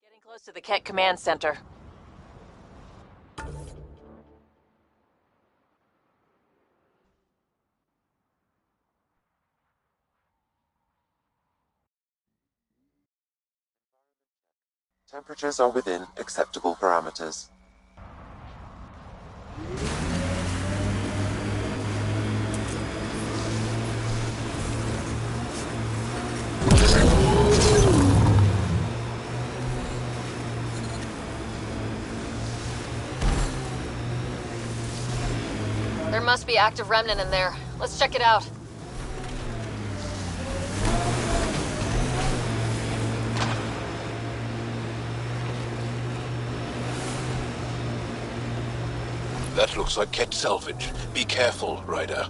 Getting close to the Kett Command Center. Temperatures are within acceptable parameters. There must be active remnant in there. Let's check it out. That looks like Kett salvage. Be careful, Ryder.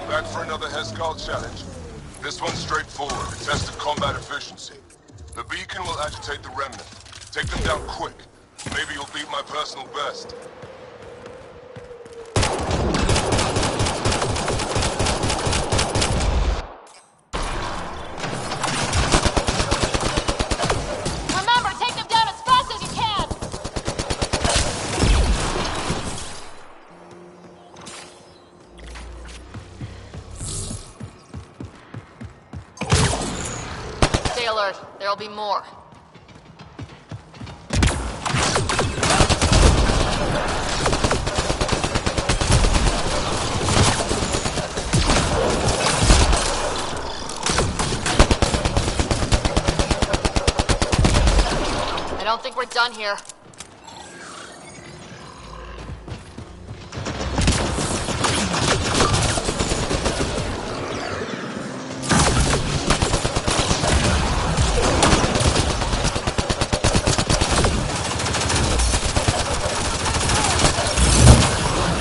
Back for another Heskal challenge. This one's straightforward. Test of combat efficiency. The beacon will agitate the remnant. Take them down quick. Maybe you'll beat my personal best. Remember, take them down as fast as you can! Stay alert. There'll be more. I don't think we're done here.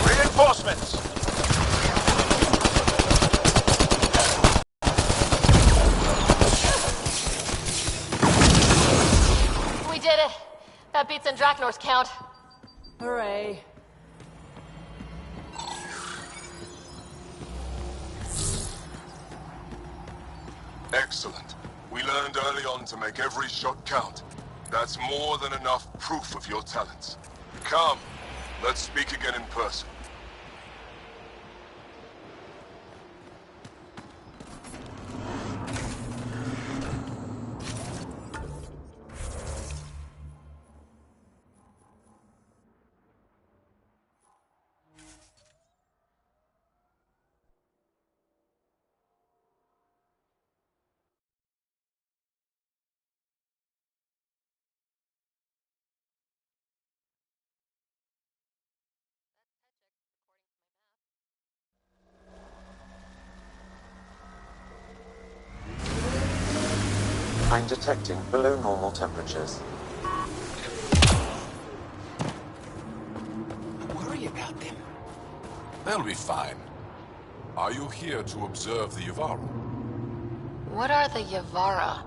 Reinforcements! We did it! That beats Andromed's count. Hooray. Excellent. We learned early on to make every shot count. That's more than enough proof of your talents. Come, let's speak again in person. I'm detecting below normal temperatures. I worry about them. They'll be fine. Are you here to observe the Yavara? What are the Yavara?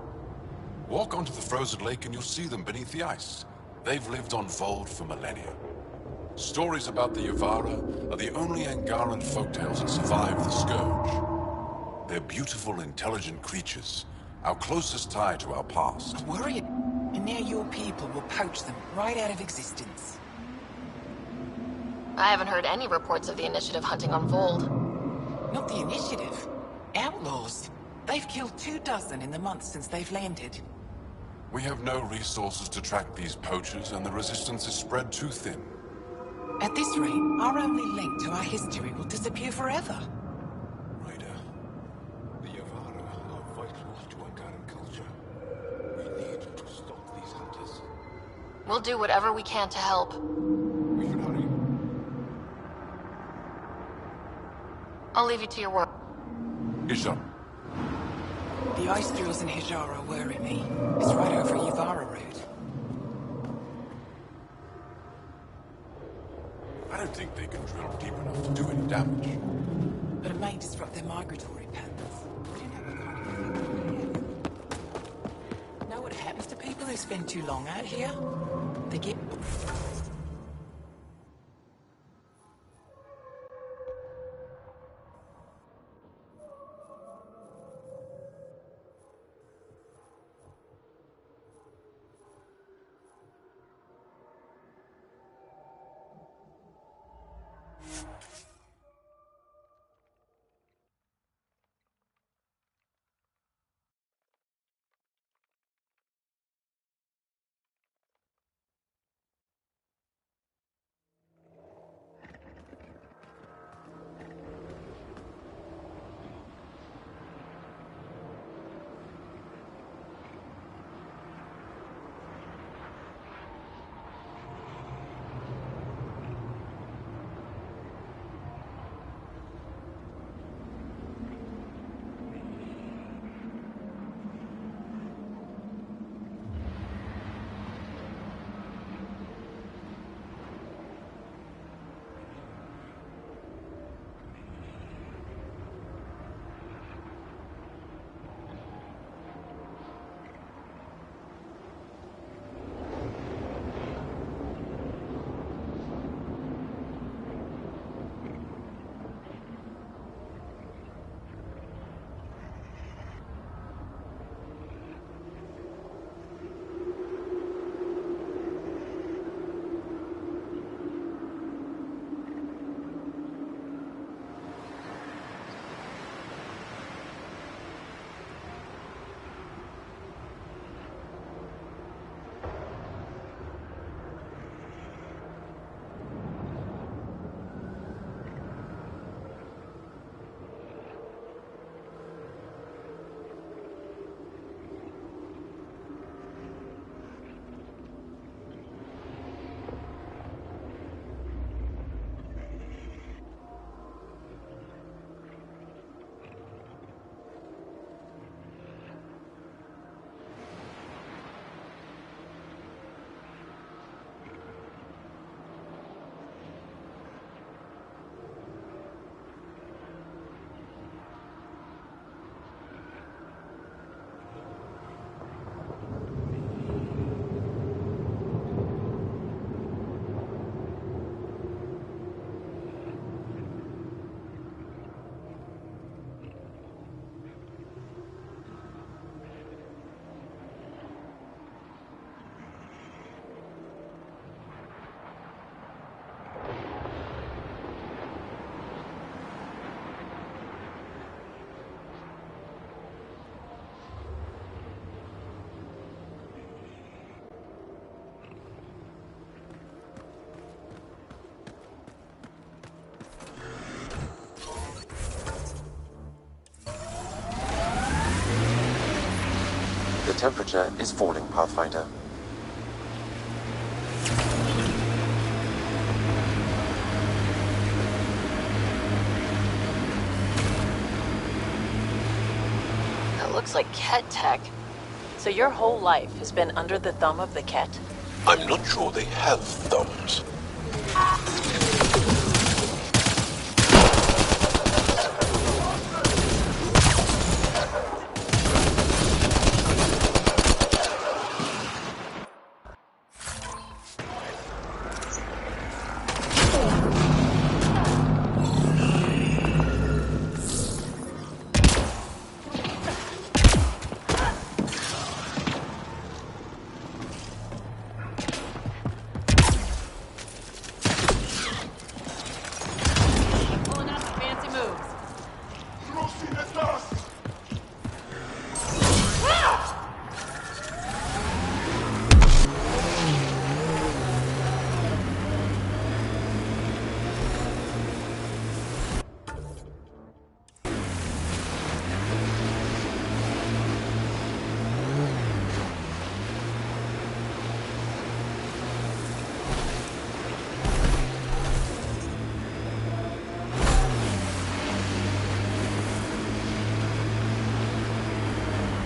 Walk onto the frozen lake and you'll see them beneath the ice. They've lived on Vold for millennia. Stories about the Yavara are the only Angaran folktales that survive the Scourge. They're beautiful, intelligent creatures, our closest tie to our past. I worry. And now your people will poach them right out of existence. I haven't heard any reports of the Initiative hunting on Vold. Not the Initiative. Outlaws. They've killed 24 in the months since they've landed. We have no resources to track these poachers, and the resistance is spread too thin. At this rate, our only link to our history will disappear forever. Ryder, the Yavara are vital to Angaran culture. We need to stop these hunters. We'll do whatever we can to help. We should hurry. I'll leave you to your work. Isham. The ice drills in Hijara worry me. It's right over Yavara Road. I don't think they can drill deep enough to do any damage. But it may disrupt their migratory patterns. Know what happens to people who spend too long out here? They get... The temperature is falling, Pathfinder. That looks like Ket tech. It's So your whole life has been under the thumb of the Ket? I'm not sure they have thumbs. Pulling out some fancy moves.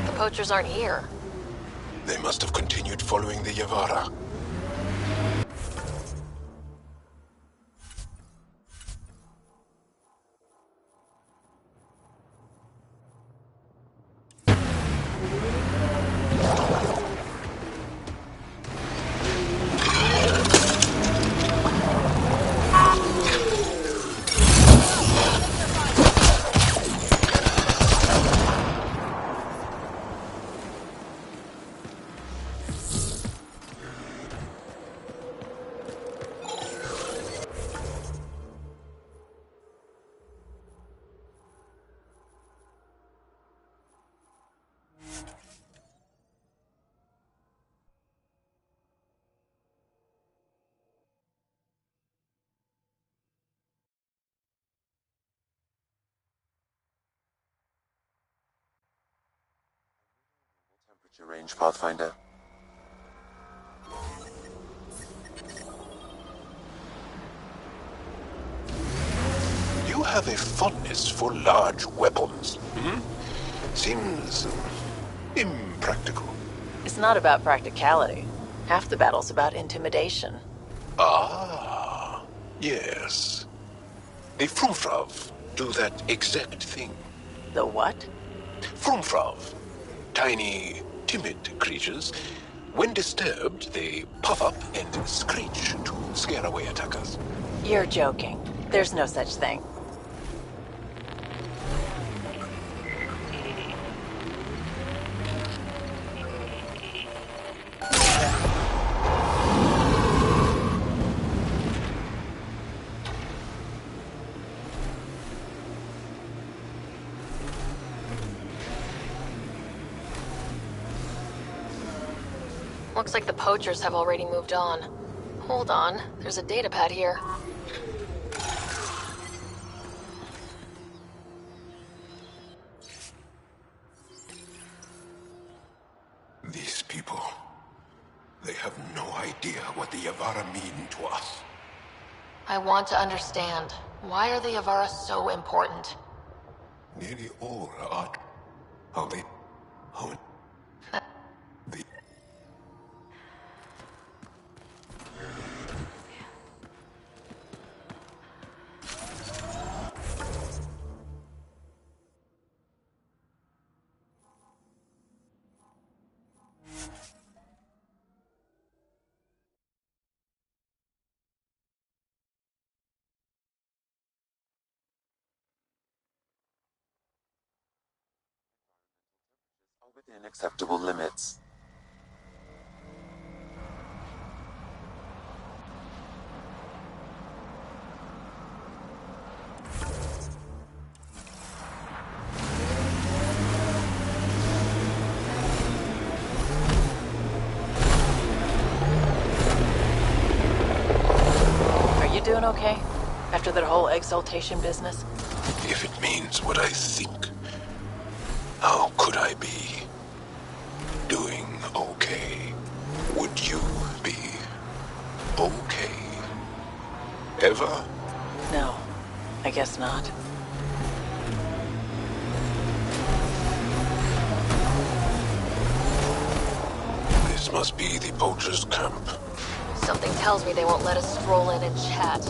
The poachers aren't here. They must have continued following the Yavara. Temperature range, Pathfinder. You have a fondness for large weapons. Seems impractical. It's not about practicality. Half the battle's about intimidation. Ah, yes. The Frumfrav do that exact thing. The what? Frumfrav. Tiny, timid creatures. When disturbed, they puff up and screech to scare away attackers. You're joking. There's no such thing. Looks like the poachers have already moved on. Hold on, there's a datapad here. These people, they have no idea what the Yavara mean to us. I want to understand. Why are the Yavara so important? Nearly all are. How they... How... The... Are within acceptable limits. Are you doing okay? After that whole exaltation business? If it means what I think, how could I be doing okay? Would you be okay? Ever? No, I guess not. This must be the poacher's camp. Something tells me they won't let us stroll in and chat.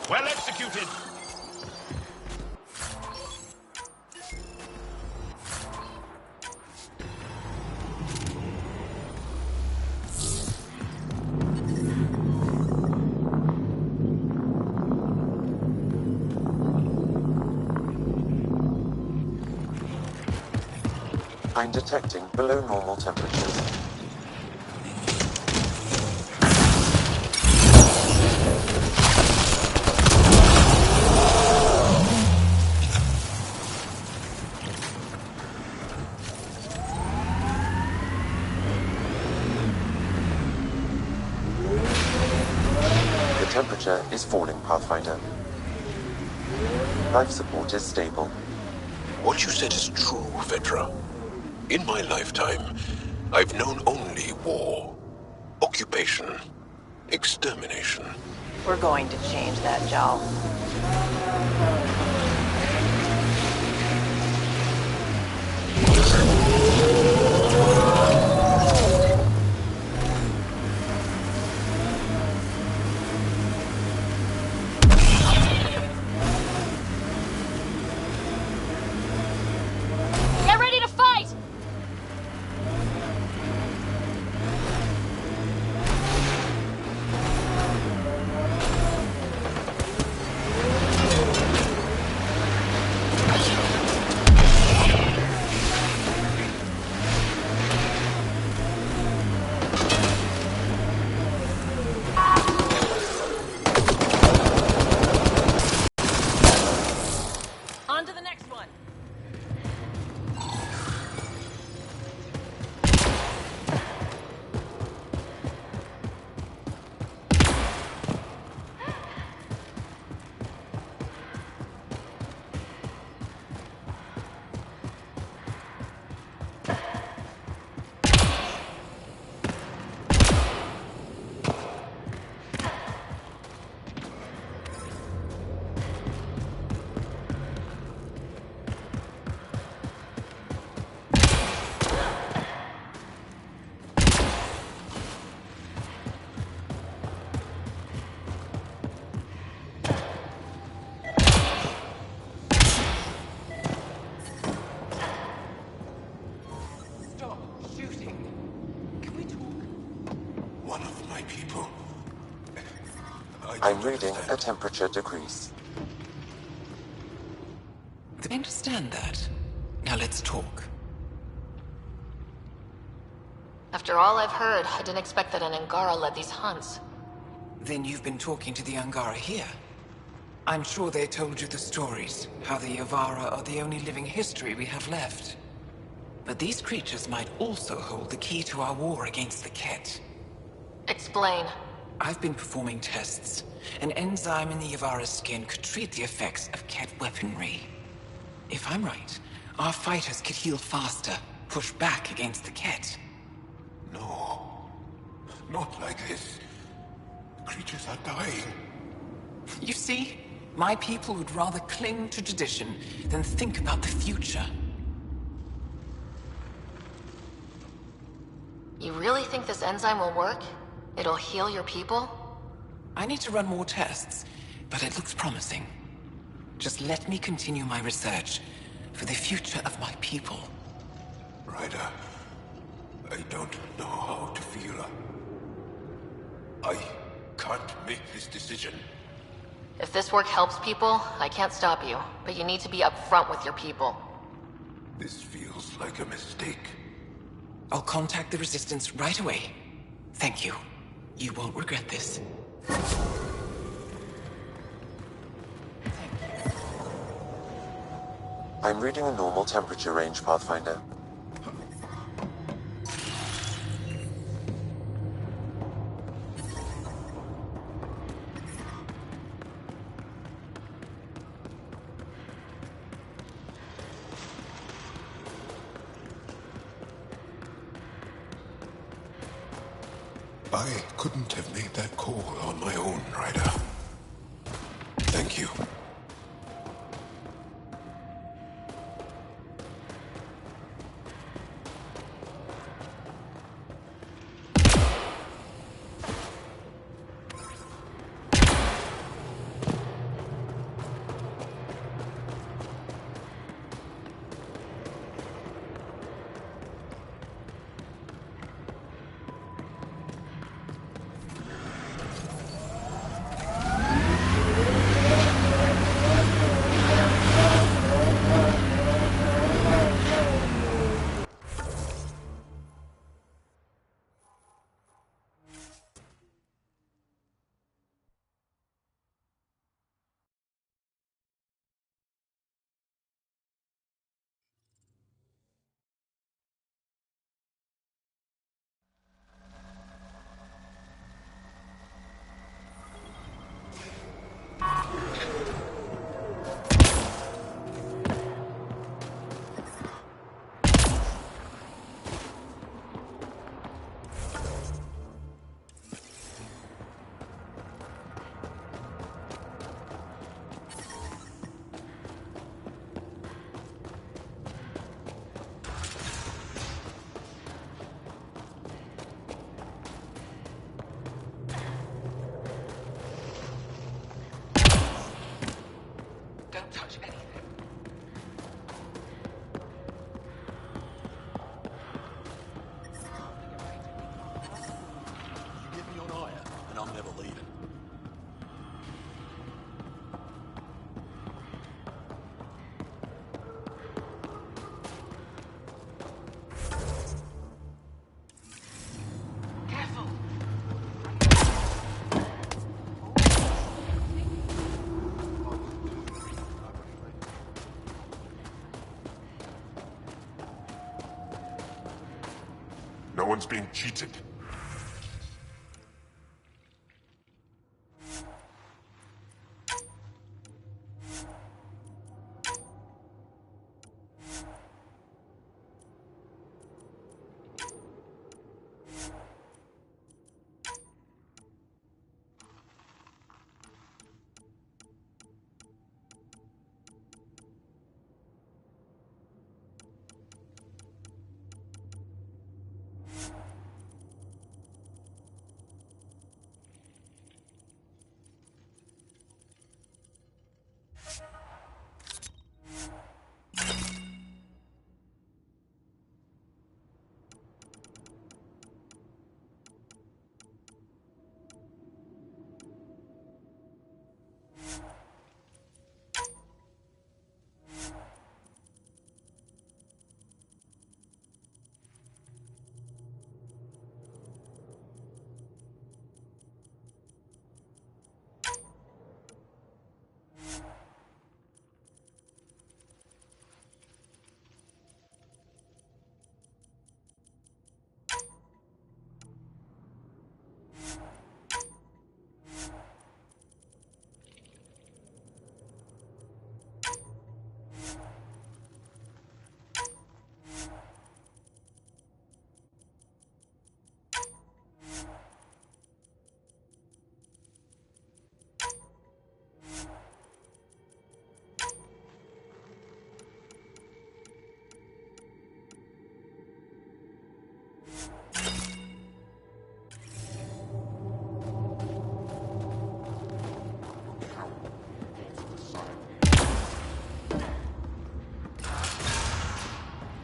Well executed! I'm detecting below normal temperatures. The temperature is falling, Pathfinder. Life support is stable. What you said is true, Vetra. In my lifetime, I've known only war, occupation, extermination. We're going to change that, Jal. Get ready to fight! On to the next one. Stop shooting. Can we talk? One of my people. I'm reading a temperature decrease. I understand that. Now let's talk. After all I've heard, I didn't expect that an Angara led these hunts. Then you've been talking to the Angara here. I'm sure they told you the stories, how the Yavara are the only living history we have left. But these creatures might also hold the key to our war against the Ket. Explain. I've been performing tests. An enzyme in the Yavara's skin could treat the effects of Ket weaponry. If I'm right, our fighters could heal faster, push back against the Ket. No. Not like this. Creatures are dying. You see, my people would rather cling to tradition than think about the future. You really think this enzyme will work? It'll heal your people? I need to run more tests, but it looks promising. Just let me continue my research for the future of my people. Ryder, I don't know how to feel. I can't make this decision. If this work helps people, I can't stop you. But you need to be upfront with your people. This feels like a mistake. I'll contact the Resistance right away. Thank you. You won't regret this. I'm reading a normal temperature range, Pathfinder. I couldn't have made that call on my own, Ryder. Thank you. Don't touch anything. You get me on Aya, and I'm never leaving. Careful. No one's being cheated.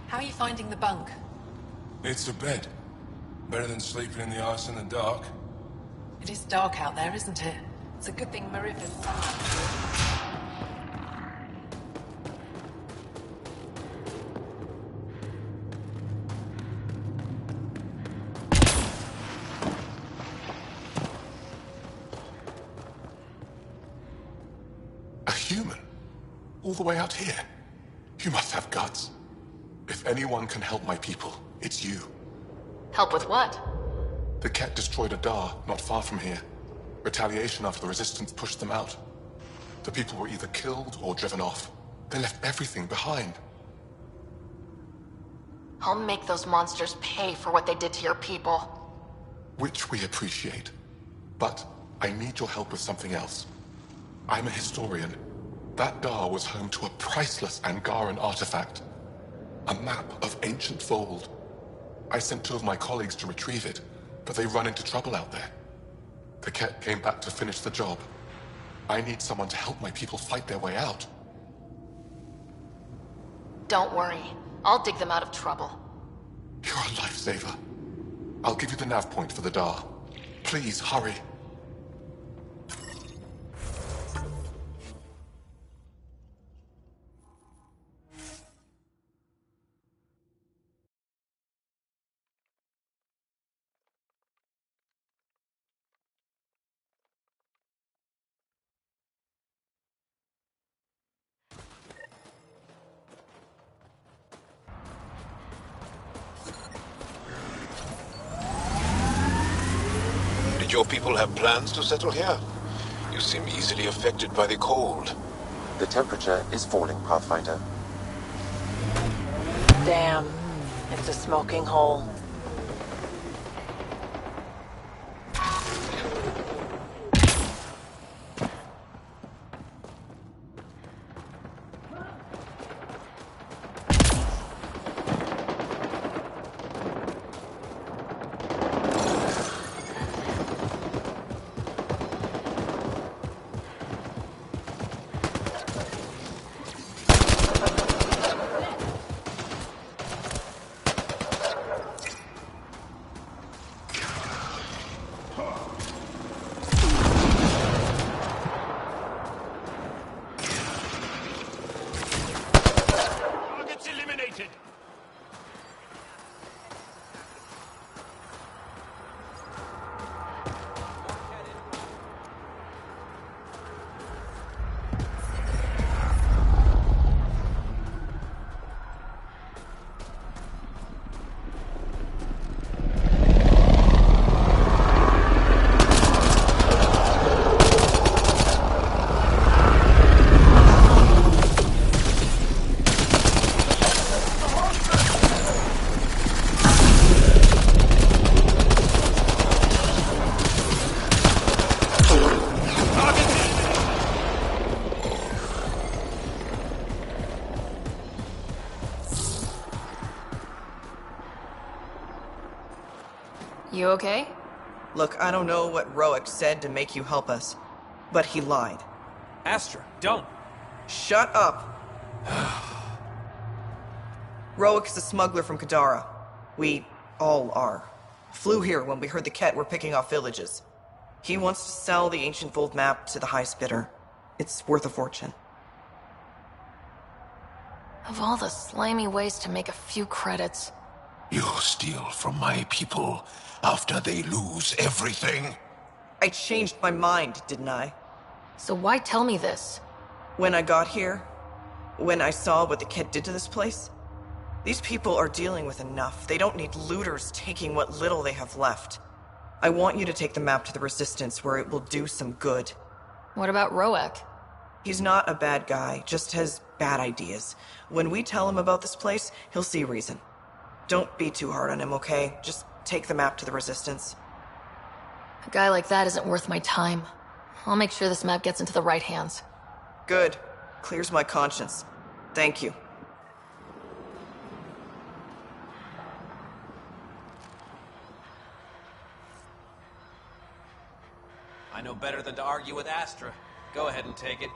How are you finding the bunk? It's a bed. Better than sleeping in the ice in the dark. It is dark out there, isn't it? It's a good thing Marifa's. A human? All the way out here? You must have guts. If anyone can help my people, it's you. Help with what? The Ket destroyed a Dar not far from here. Retaliation after the Resistance pushed them out. The people were either killed or driven off. They left everything behind. I'll make those monsters pay for what they did to your people. Which we appreciate. But I need your help with something else. I'm a historian. That Dar was home to a priceless Angaran artifact. A map of ancient Fold. I sent 2 of my colleagues to retrieve it, but they run into trouble out there. The Ket came back to finish the job. I need someone to help my people fight their way out. Don't worry. I'll dig them out of trouble. You're a lifesaver. I'll give you the nav point for the Dar. Please, hurry. Did your people have plans to settle here? You seem easily affected by the cold. The temperature is falling, Pathfinder. Damn. It's a smoking hole. Targets eliminated. You okay? Look, I don't know what Roic said to make you help us, but he lied. Astra, don't. Shut up! Roic is a smuggler from Kadara. We all are. Flew here when we heard the Ket were picking off villages. He wants to sell the ancient Fold map to the highest bidder. It's worth a fortune. Of all the slimy ways to make a few credits. You steal from my people after they lose everything? I changed my mind, didn't I? So why tell me this? When I got here, when I saw what the Ket did to this place, these people are dealing with enough. They don't need looters taking what little they have left. I want you to take the map to the Resistance where it will do some good. What about Roek? He's not a bad guy, just has bad ideas. When we tell him about this place, he'll see reason. Don't be too hard on him, okay? Just take the map to the Resistance. A guy like that isn't worth my time. I'll make sure this map gets into the right hands. Good. Clears my conscience. Thank you. I know better than to argue with Astra. Go ahead and take it.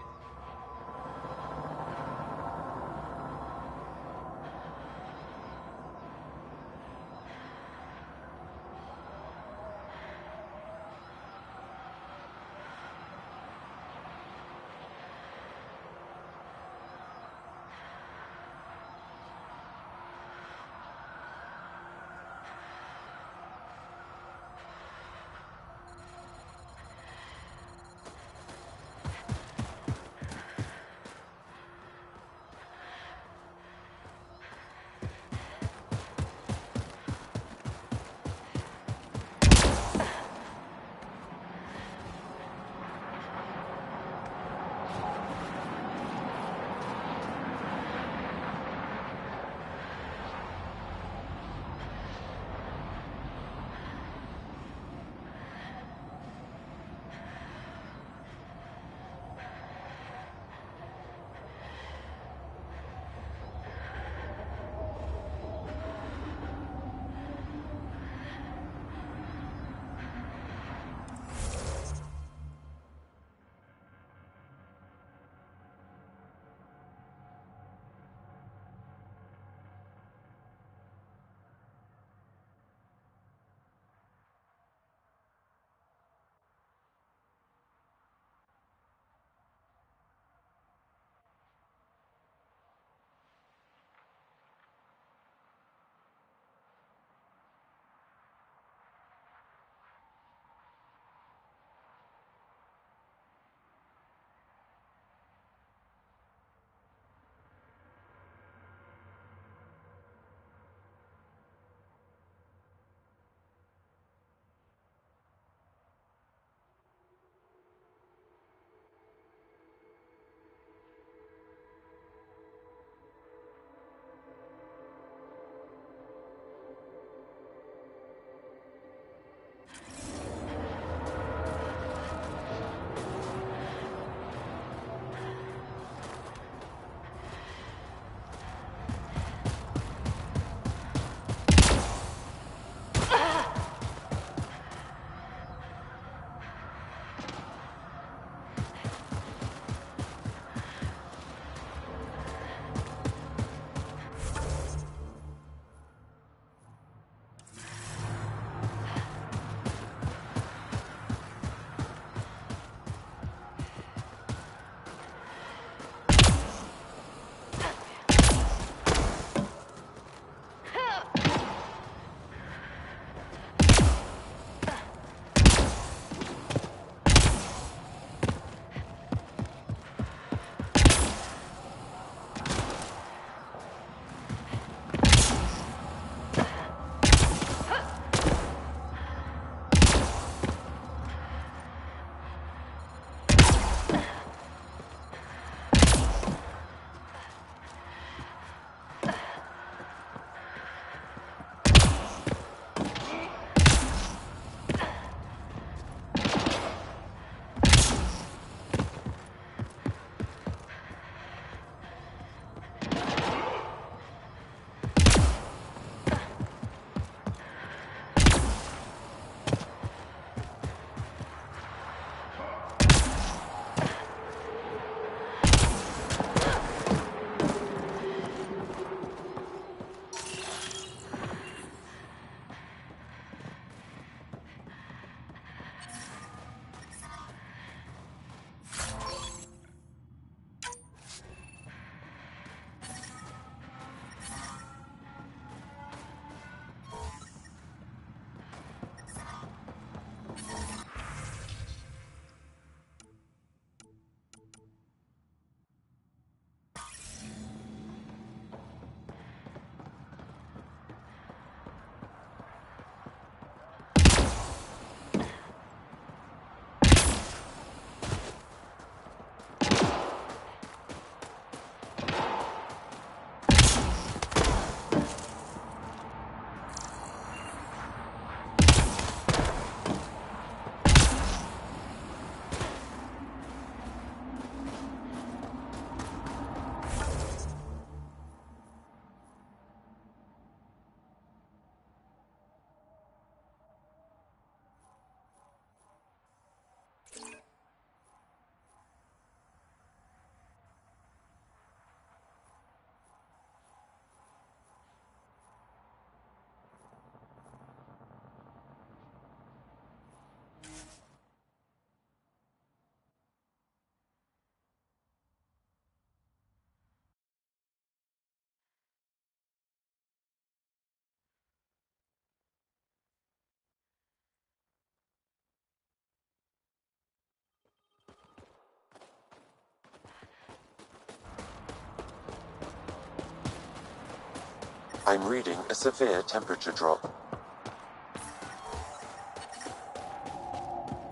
I'm reading a severe temperature drop.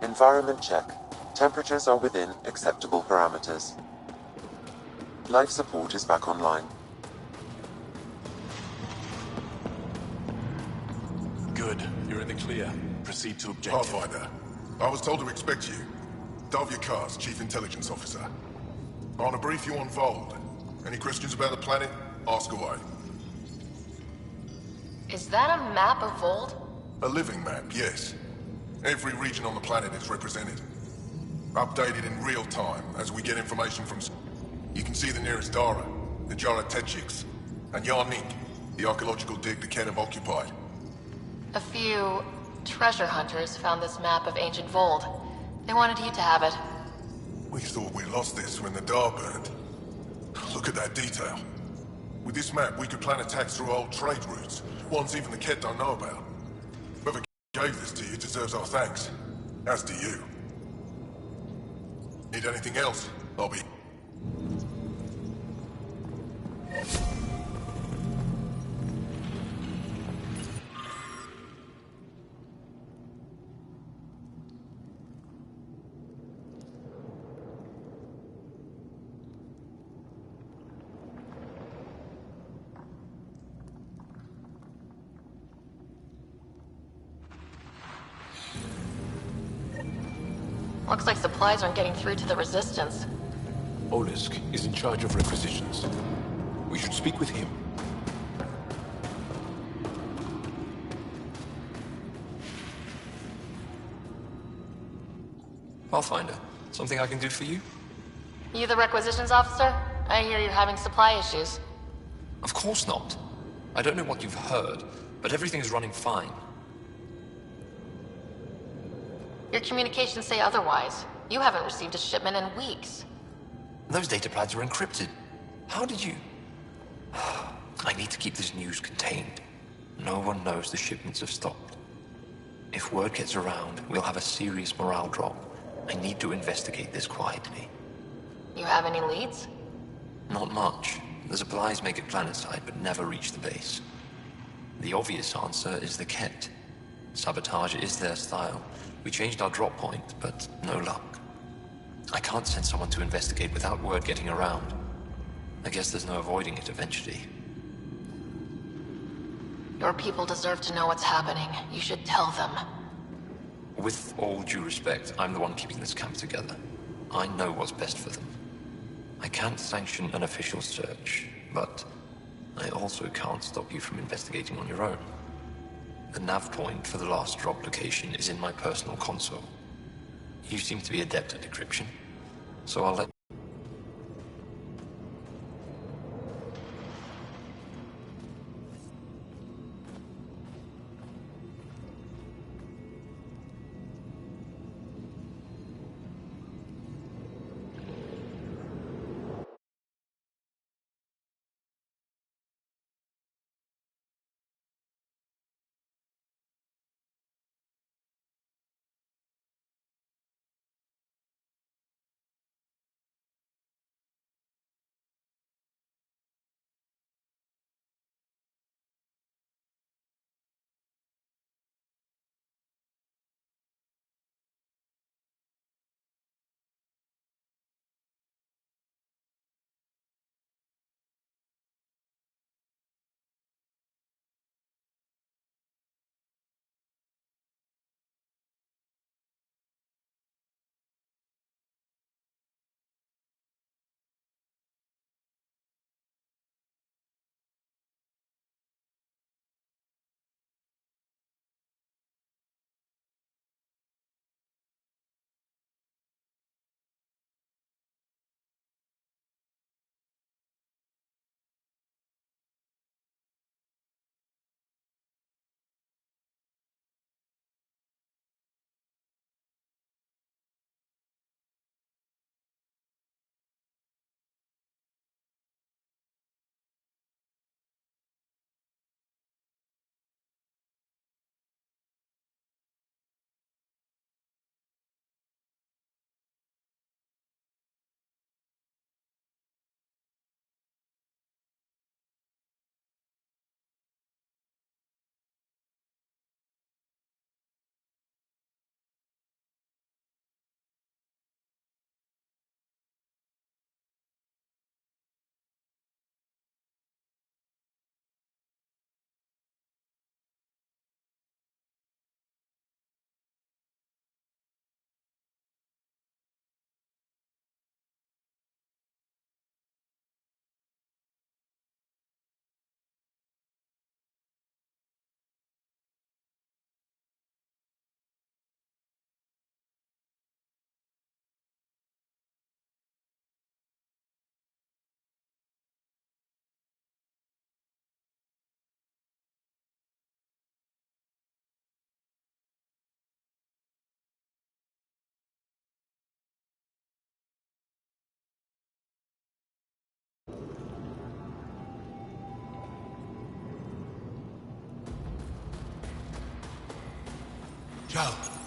Environment check. Temperatures are within acceptable parameters. Life support is back online. Good. You're in the clear. Proceed to objective. Pathfinder, I was told to expect you. Davia Kars, Chief Intelligence Officer. I want to brief you on Vold. Any questions about the planet? Ask away. Is that a map of Vold? A living map, yes. Every region on the planet is represented. Updated in real time as we get information from... You can see the nearest Dara, the Jara Tetchiks, and Yarnik, the archaeological dig the Ket have occupied. A few treasure hunters found this map of ancient Vold. They wanted you to have it. We thought we lost this when the Dar burned. Look at that detail. With this map, we could plan attacks through old trade routes, ones even the Ket don't know about. Whoever gave this to you deserves our thanks. As do you. Need anything else? I'll be... Looks like supplies aren't getting through to the Resistance. Olisk is in charge of requisitions. We should speak with him. Pathfinder, something I can do for you? You the requisitions officer? I hear you're having supply issues. Of course not. I don't know what you've heard, but everything is running fine. Your communications say otherwise. You haven't received a shipment in weeks. Those data pads are encrypted. How did you... I need to keep this news contained. No one knows the shipments have stopped. If word gets around, we'll have a serious morale drop. I need to investigate this quietly. You have any leads? Not much. The supplies make it planetside, but never reach the base. The obvious answer is the Ket. Sabotage is their style. We changed our drop point, but no luck. I can't send someone to investigate without word getting around. I guess there's no avoiding it eventually. Your people deserve to know what's happening. You should tell them. With all due respect, I'm the one keeping this camp together. I know what's best for them. I can't sanction an official search, but I also can't stop you from investigating on your own. The nav point for the last drop location is in my personal console. You seem to be adept at decryption, so I'll let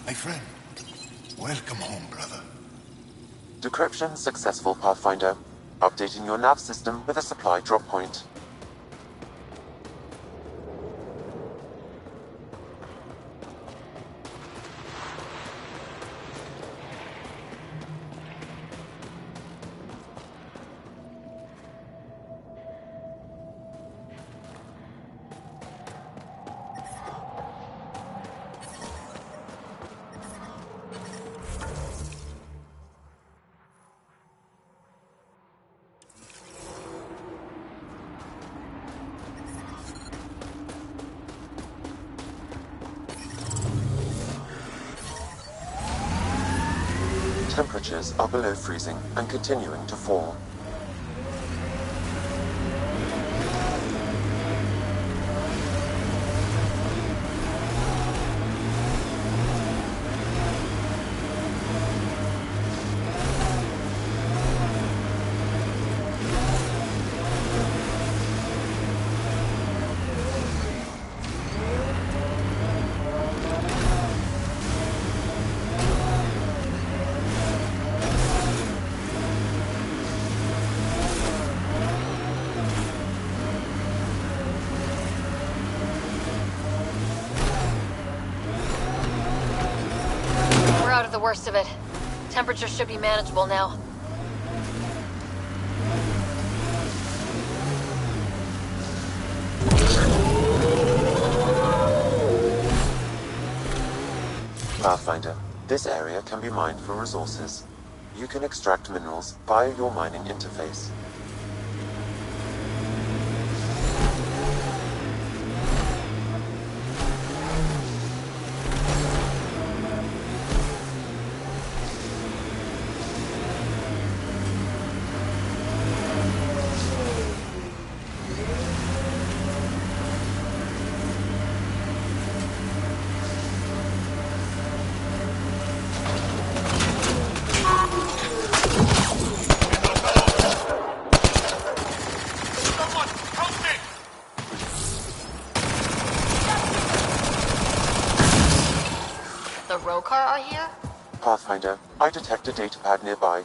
My friend, welcome home, brother. Decryption successful, Pathfinder. Updating your nav system with a supply drop point. Temperatures are below freezing and continuing to fall. We're out of the worst of it. Temperature should be manageable now. Pathfinder, this area can be mined for resources. You can extract minerals via your mining interface. The Rokar are here? Pathfinder, I detect a datapad nearby.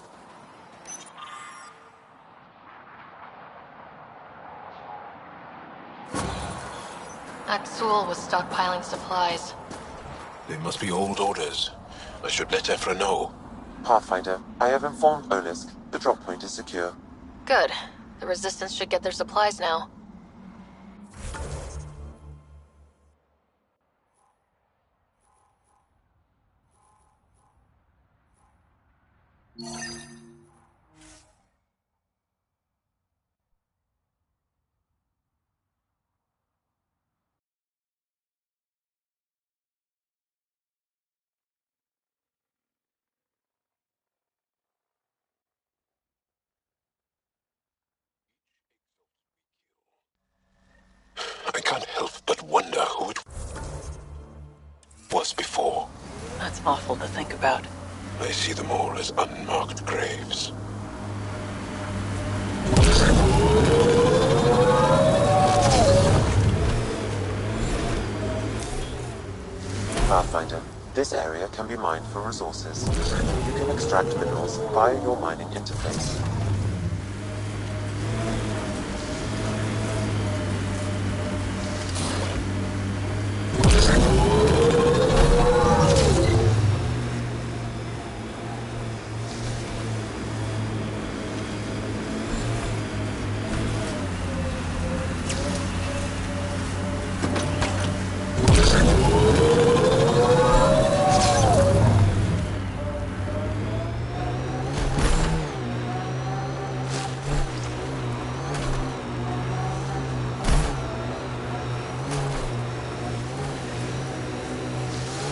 Aksul was stockpiling supplies. They must be old orders. I should let Ephra know. Pathfinder, I have informed Olisk. The drop point is secure. Good. The Resistance should get their supplies now. I can't help but wonder who it was before. That's awful to think about. I see them all as unmarked graves. Pathfinder, this area can be mined for resources. You can extract minerals via your mining interface.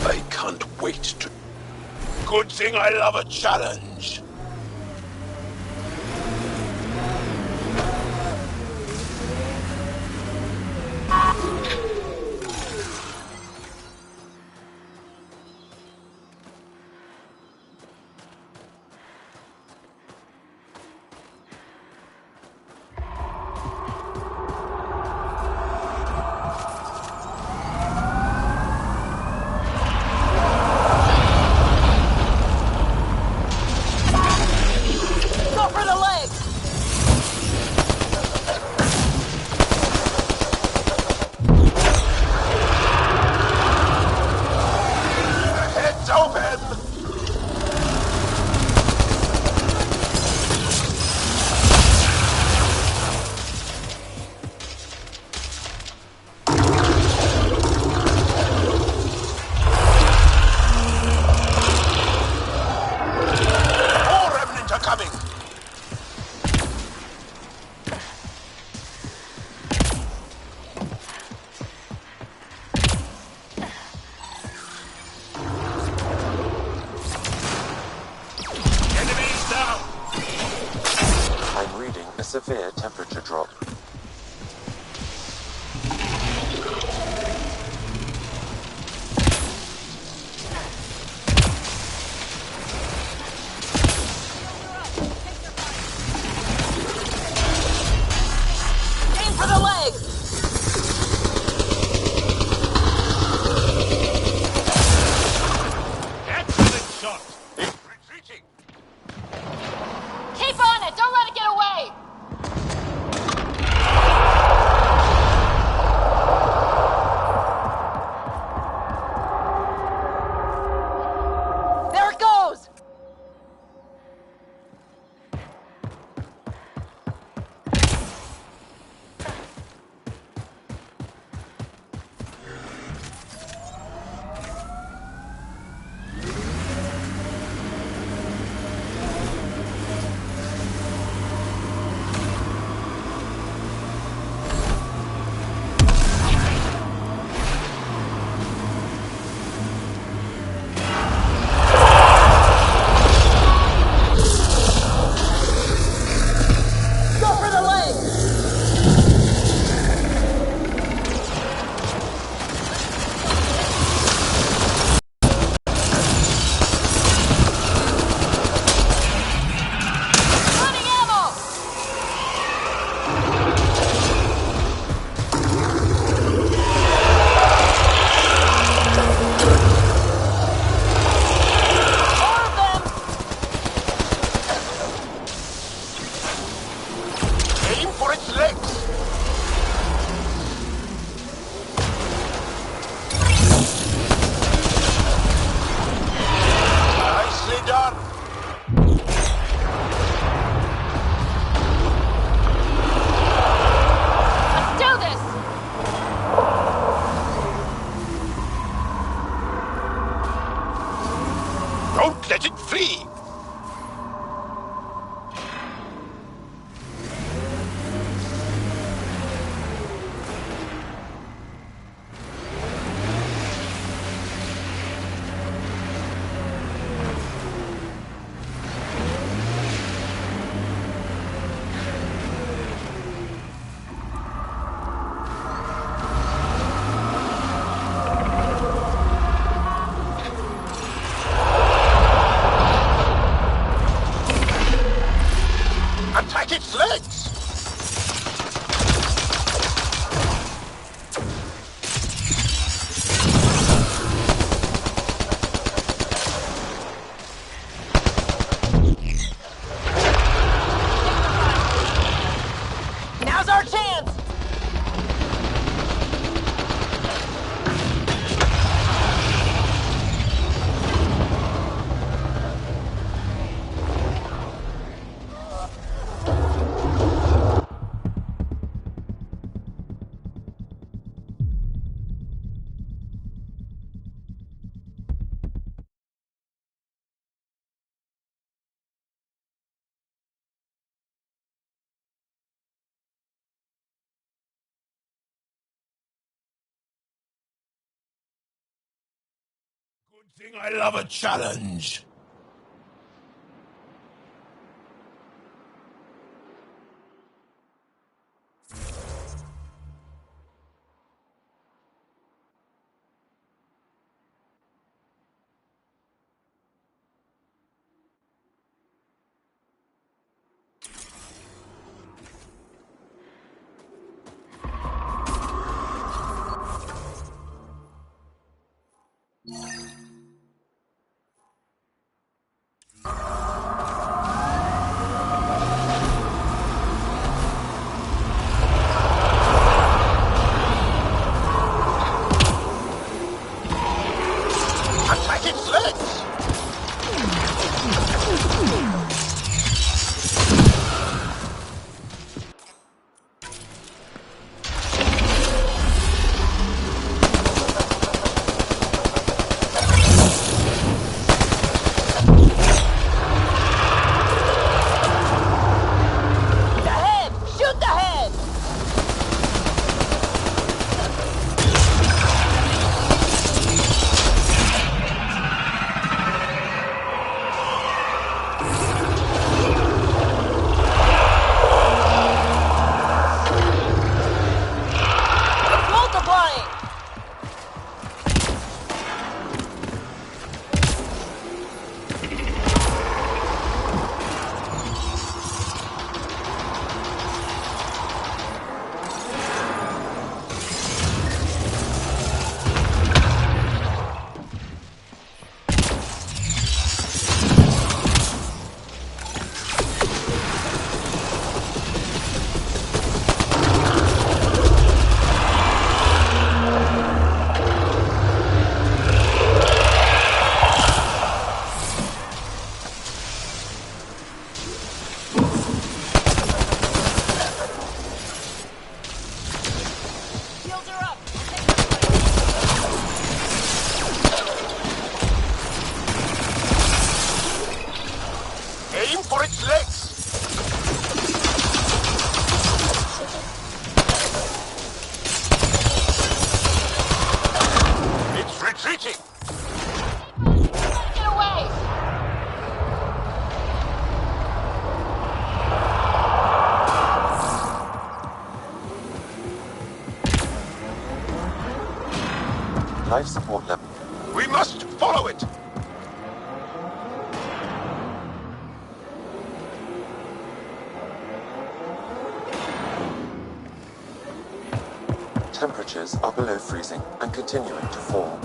I can't wait to... Good thing I love a challenge. reading a severe temperature drop. Aim for the leg! Excellent shot! Retreating! Keep on it! Don't let it get away! There it goes! Go for the leg! Running ammo! More of them! Aim for its legs! Nicely done! Let's do this! Don't let it flee! Attack its legs! Now's our chance! Good thing I love a challenge! Life support level. We must follow it! Temperatures are below freezing and continuing to fall.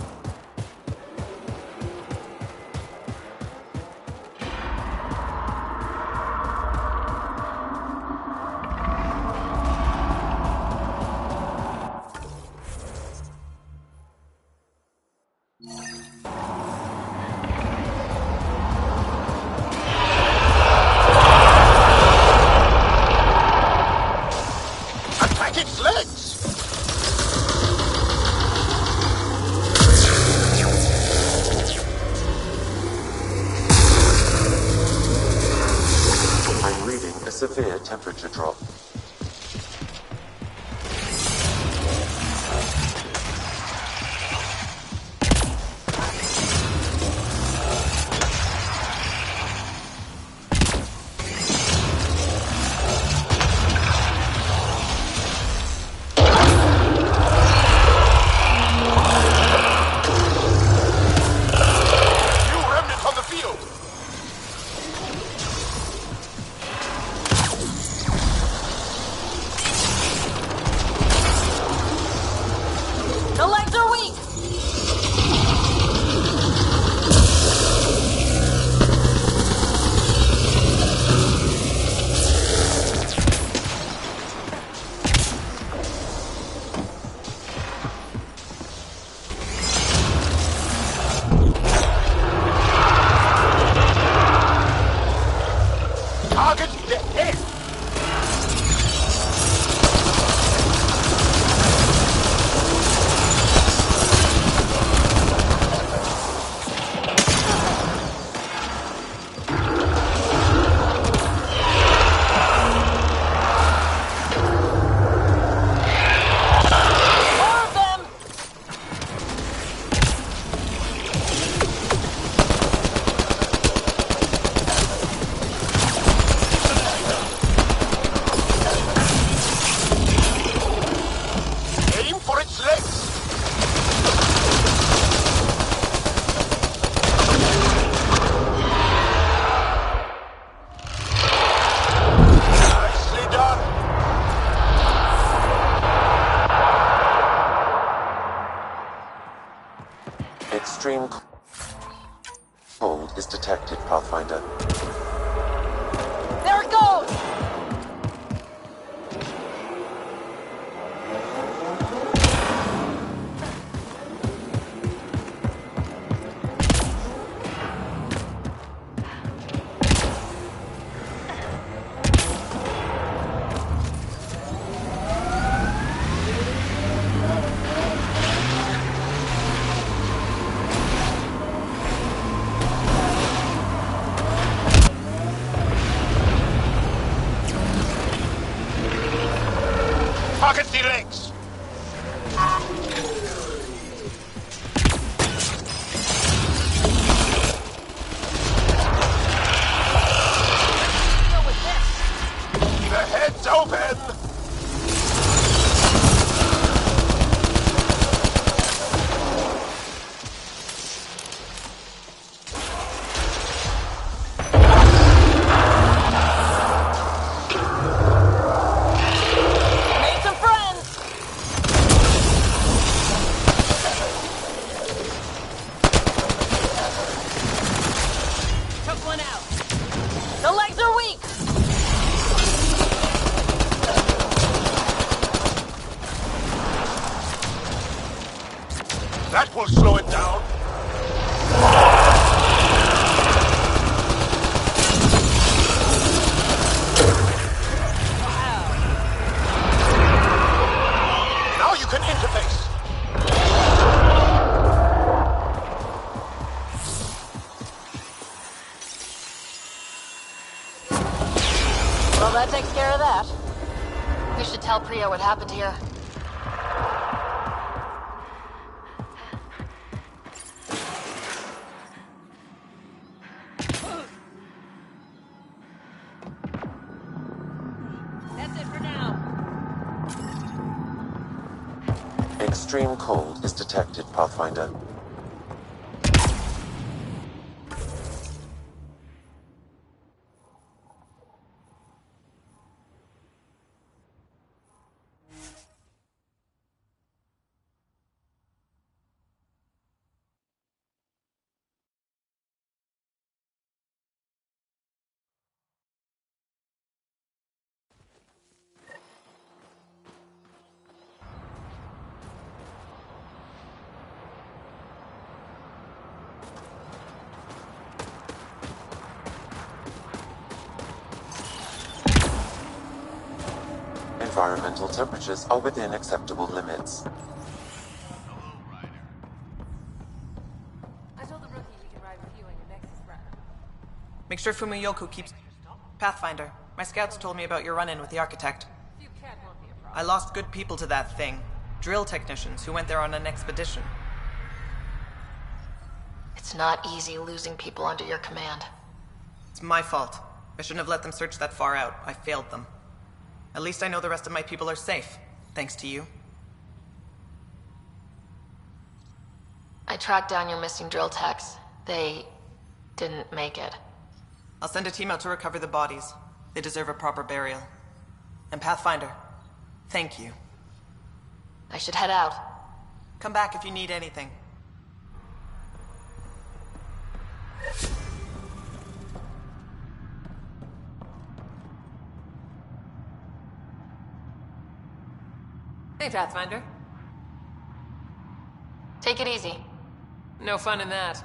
Attack its legs! I'm reading a severe temperature drop. New remnants on the field! The legs are weak! Target the head! More of them! Aim for its legs! Nicely done! Extreme cold is detected, Pathfinder. There it goes! Target the legs! Deal with this! The head's open! Made some friends! Took one out. The legs are weak! That will slow it down. Now you can interface. Well, that takes care of that. We should tell Priya what happened here. That's it for now. Extreme cold is detected, Pathfinder. Environmental temperatures are within acceptable limits. I told the rookie we can ride with you on your Nexus run. Make sure Fumiyoku keeps... Pathfinder, my scouts told me about your run-in with the architect. Few cat won't be a problem. I lost good people to that thing. Drill technicians who went there on an expedition. It's not easy losing people under your command. It's my fault. I shouldn't have let them search that far out. I failed them. At least I know the rest of my people are safe, thanks to you. I tracked down your missing drill techs. They didn't make it. I'll send a team out to recover the bodies. They deserve a proper burial. And Pathfinder, thank you. I should head out. Come back if you need anything. Hey, Pathfinder. Take it easy. No fun in that.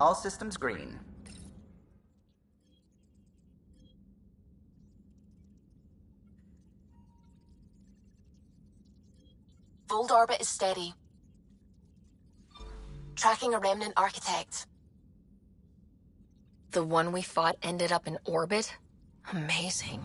All systems green. Vold orbit is steady. Tracking a remnant architect. The one we fought ended up in orbit? Amazing.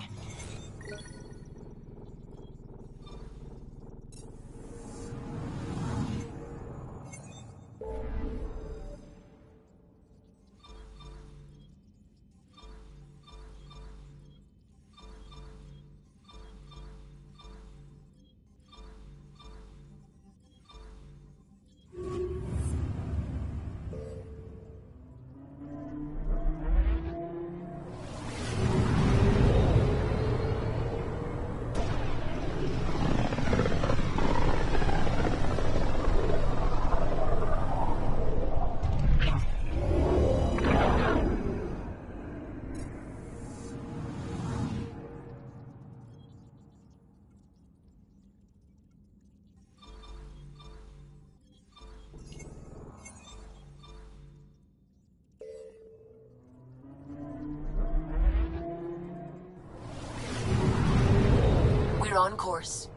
We're on course.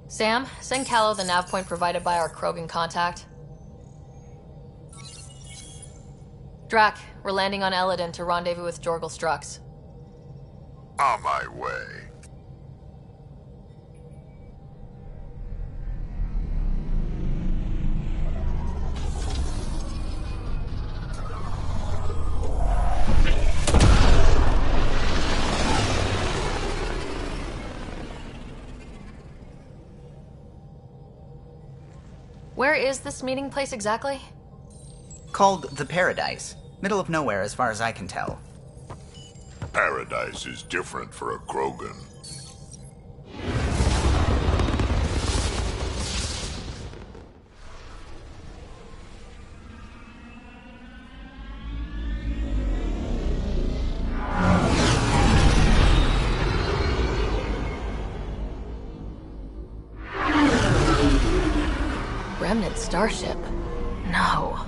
Sam, send Callow the nav point provided by our Krogan contact. Drac, we're landing on Eladin to rendezvous with Jorgal Strux. On my way. Where is this meeting place exactly? Called the Paradise. Middle of nowhere as far as I can tell. Paradise is different for a Krogan. Remnant starship? No.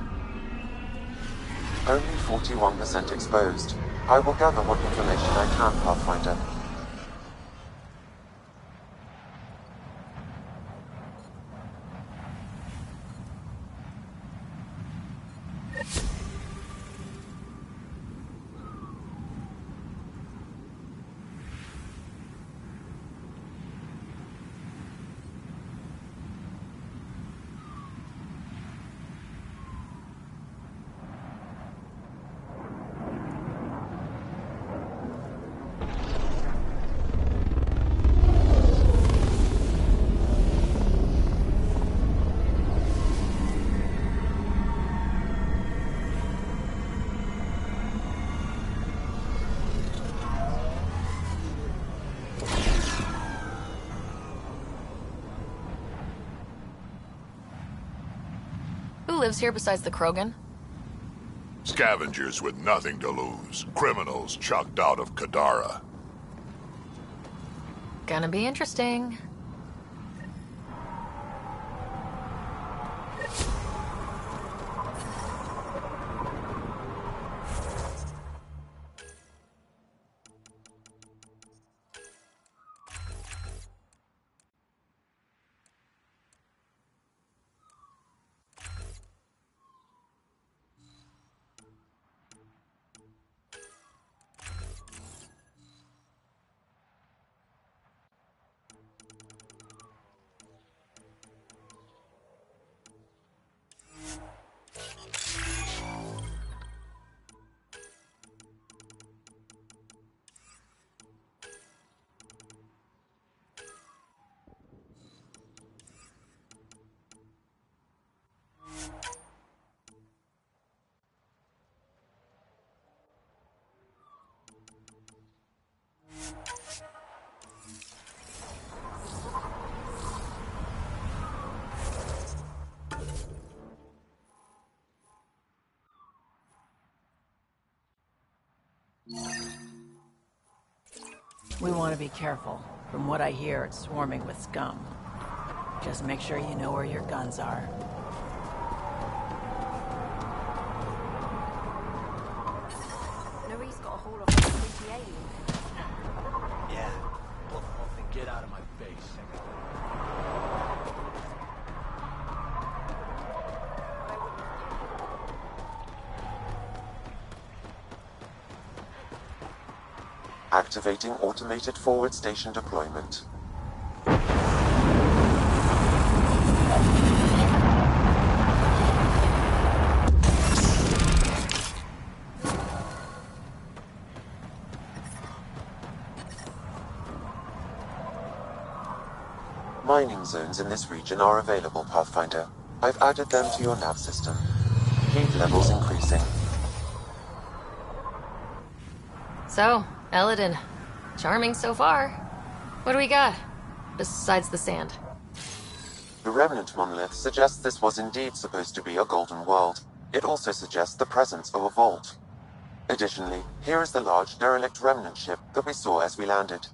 Only 41% exposed. I will gather what information I can, Pathfinder. Who lives here besides the Krogan? Scavengers with nothing to lose. Criminals chucked out of Kadara. Gonna be interesting. We want to be careful. From what I hear, it's swarming with scum. Just make sure you know where your guns are. Norie's got a hold of a creepy alien. Yeah. Bluff off and get out of my face. Activating automated forward station deployment. Mining zones in this region are available, Pathfinder. I've added them to your nav system. Heat levels increasing. So, Eladin. Charming so far. What do we got? Besides the sand. The remnant monolith suggests this was indeed supposed to be a golden world. It also suggests the presence of a vault. Additionally, here is the large derelict remnant ship that we saw as we landed.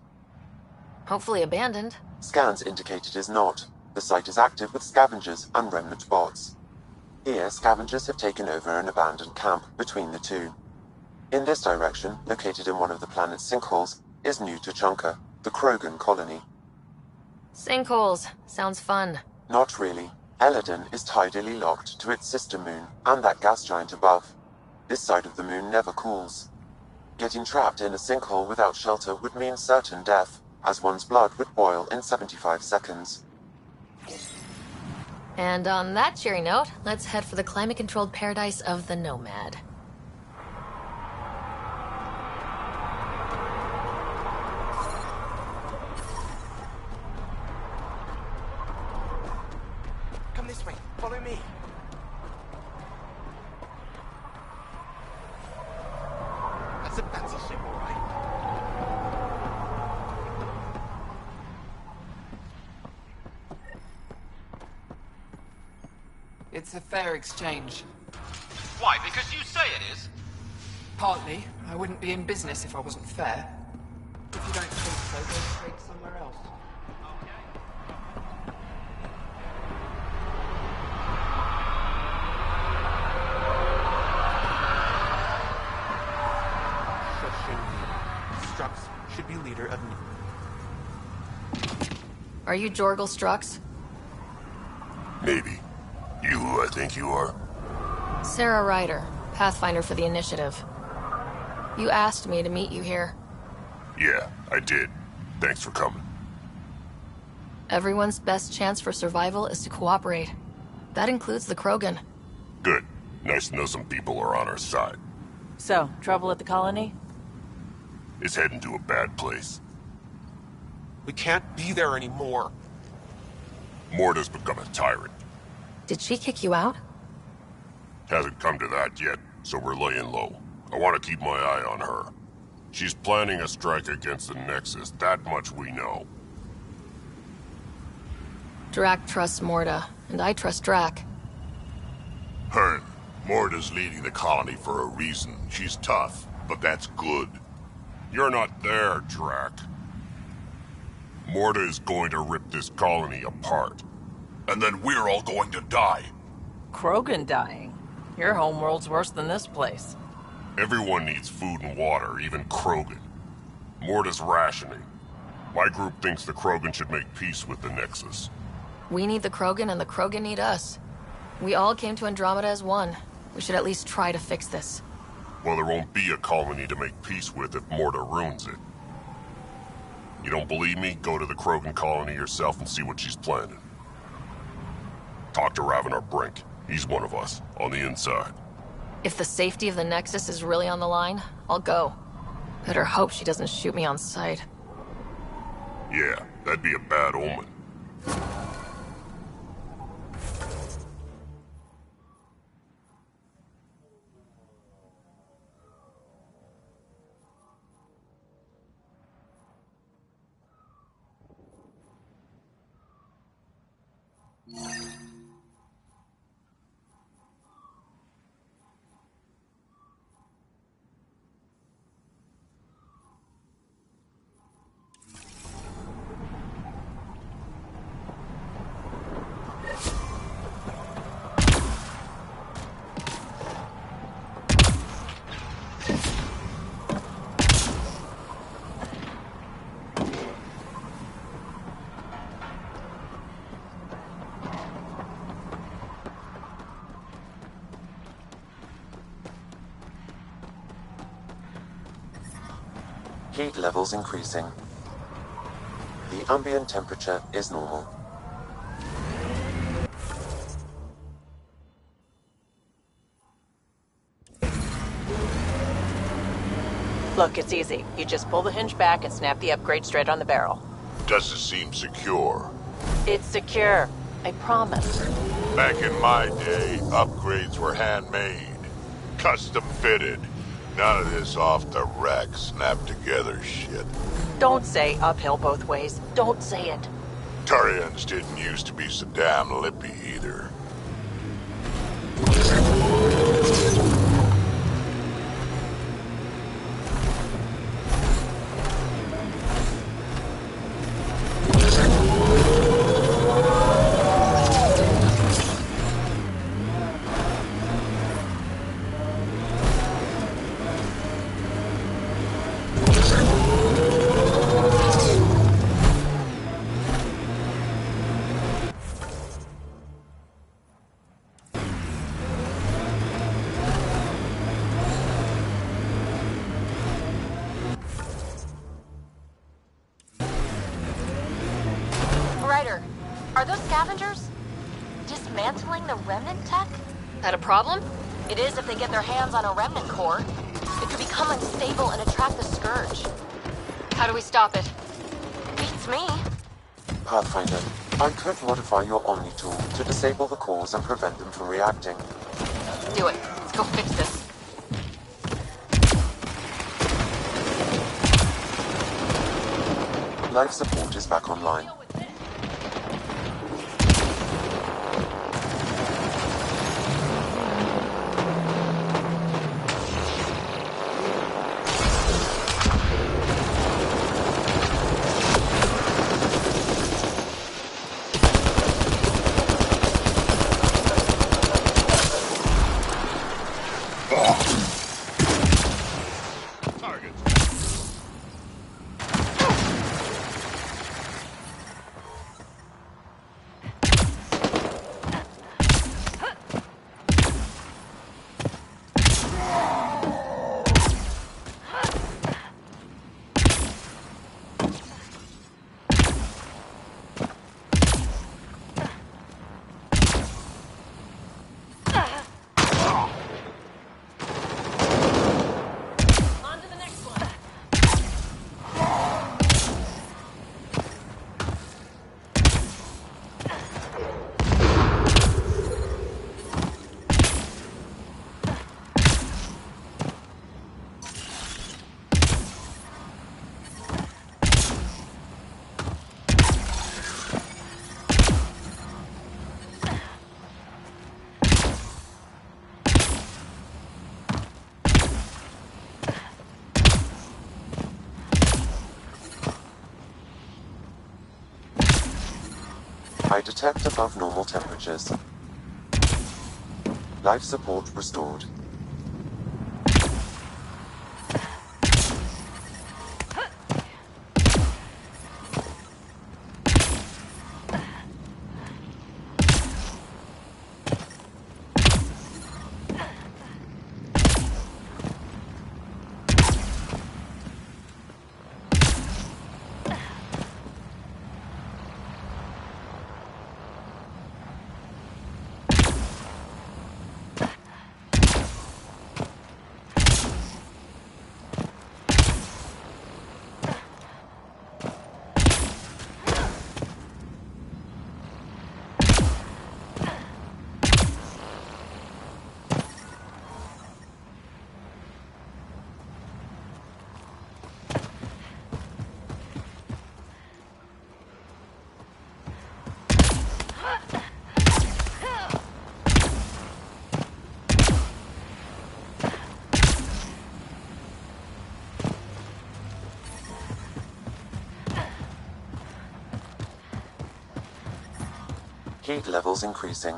Hopefully abandoned. Scans indicate it is not. The site is active with scavengers and remnant bots. Here, scavengers have taken over an abandoned camp between the two. In this direction, located in one of the planet's sinkholes, is New Tuchanka, the Krogan colony. Sinkholes. Sounds fun. Not really. Eladin is tidally locked to its sister moon and that gas giant above. This side of the moon never cools. Getting trapped in a sinkhole without shelter would mean certain death, as one's blood would boil in 75 seconds. And on that cheery note, let's head for the climate-controlled paradise of the Nomad. Come this way. Follow me. That's a fancy ship, all right. It's a fair exchange. Why? Because you say it is? Partly. I wouldn't be in business if I wasn't fair. If you don't think so, go trade somewhere else. Strux should be leader of... Are you Jorgal Strux? Maybe. You who I think you are? Sarah Ryder, Pathfinder for the Initiative. You asked me to meet you here. Yeah, I did. Thanks for coming. Everyone's best chance for survival is to cooperate. That includes the Krogan. Good. Nice to know some people are on our side. So, trouble at the colony? It's heading to a bad place. We can't be there anymore. Morta's become a tyrant. Did she kick you out? Hasn't come to that yet, so we're laying low. I want to keep my eye on her. She's planning a strike against the Nexus, that much we know. Drac trusts Morta, and I trust Drac. Hearn, Morta's leading the colony for a reason. She's tough, but that's good. You're not there, Drac. Morta is going to rip this colony apart. And then we're all going to die. Krogan dying? Your homeworld's worse than this place. Everyone needs food and water, even Krogan. Morta's rationing. My group thinks the Krogan should make peace with the Nexus. We need the Krogan and the Krogan need us. We all came to Andromeda as one. We should at least try to fix this. Well, there won't be a colony to make peace with if Morta ruins it. You don't believe me? Go to the Krogan colony yourself and see what she's planning. Talk to Ravenar Brink. He's one of us, on the inside. If the safety of the Nexus is really on the line, I'll go. Better hope she doesn't shoot me on sight. Yeah, that'd be a bad omen. Heat levels increasing. The ambient temperature is normal. Look, it's easy. You just pull the hinge back and snap the upgrade straight on the barrel. Doesn't seem secure. It's secure. I promise. Back in my day, upgrades were handmade. Custom fitted. None of this off the rack, snap together shit. Don't say uphill both ways. Don't say it. Turians didn't used to be so damn lippy either. Ryder, are those scavengers dismantling the remnant tech? That a problem? It is if they get their hands on a remnant core. It could become unstable and attract the Scourge. How do we stop it? Beats me. Pathfinder, I could modify your Omni tool to disable the cores and prevent them from reacting. Do it. Let's go fix this. Life support is back online. I detect above normal temperatures. Life support restored. Heat levels increasing.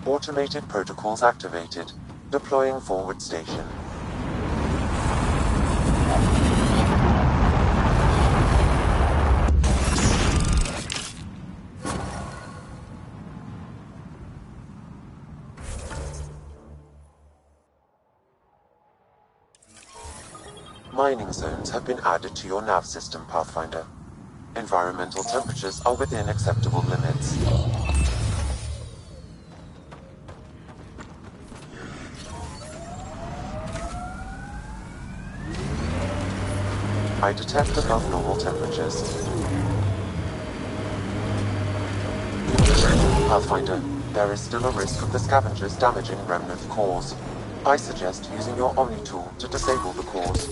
Automated protocols activated. Deploying forward station. Mining zones have been added to your nav system, Pathfinder. Environmental temperatures are within acceptable limits. I detect above normal temperatures. Pathfinder, there is still a risk of the scavengers damaging remnant cores. I suggest using your Omni tool to disable the cores.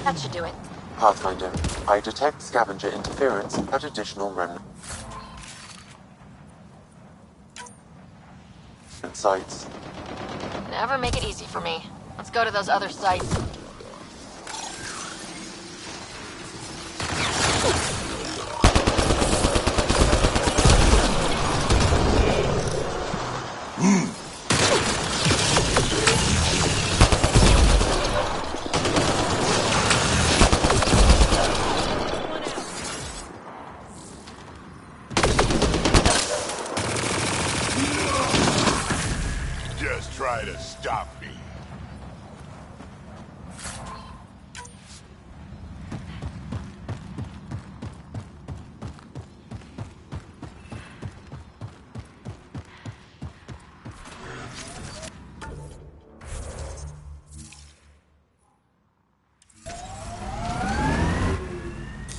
That should do it. Pathfinder, I detect scavenger interference at additional remnant sites. Never make it easy for me. Let's go to those other sites. Just try to stop me.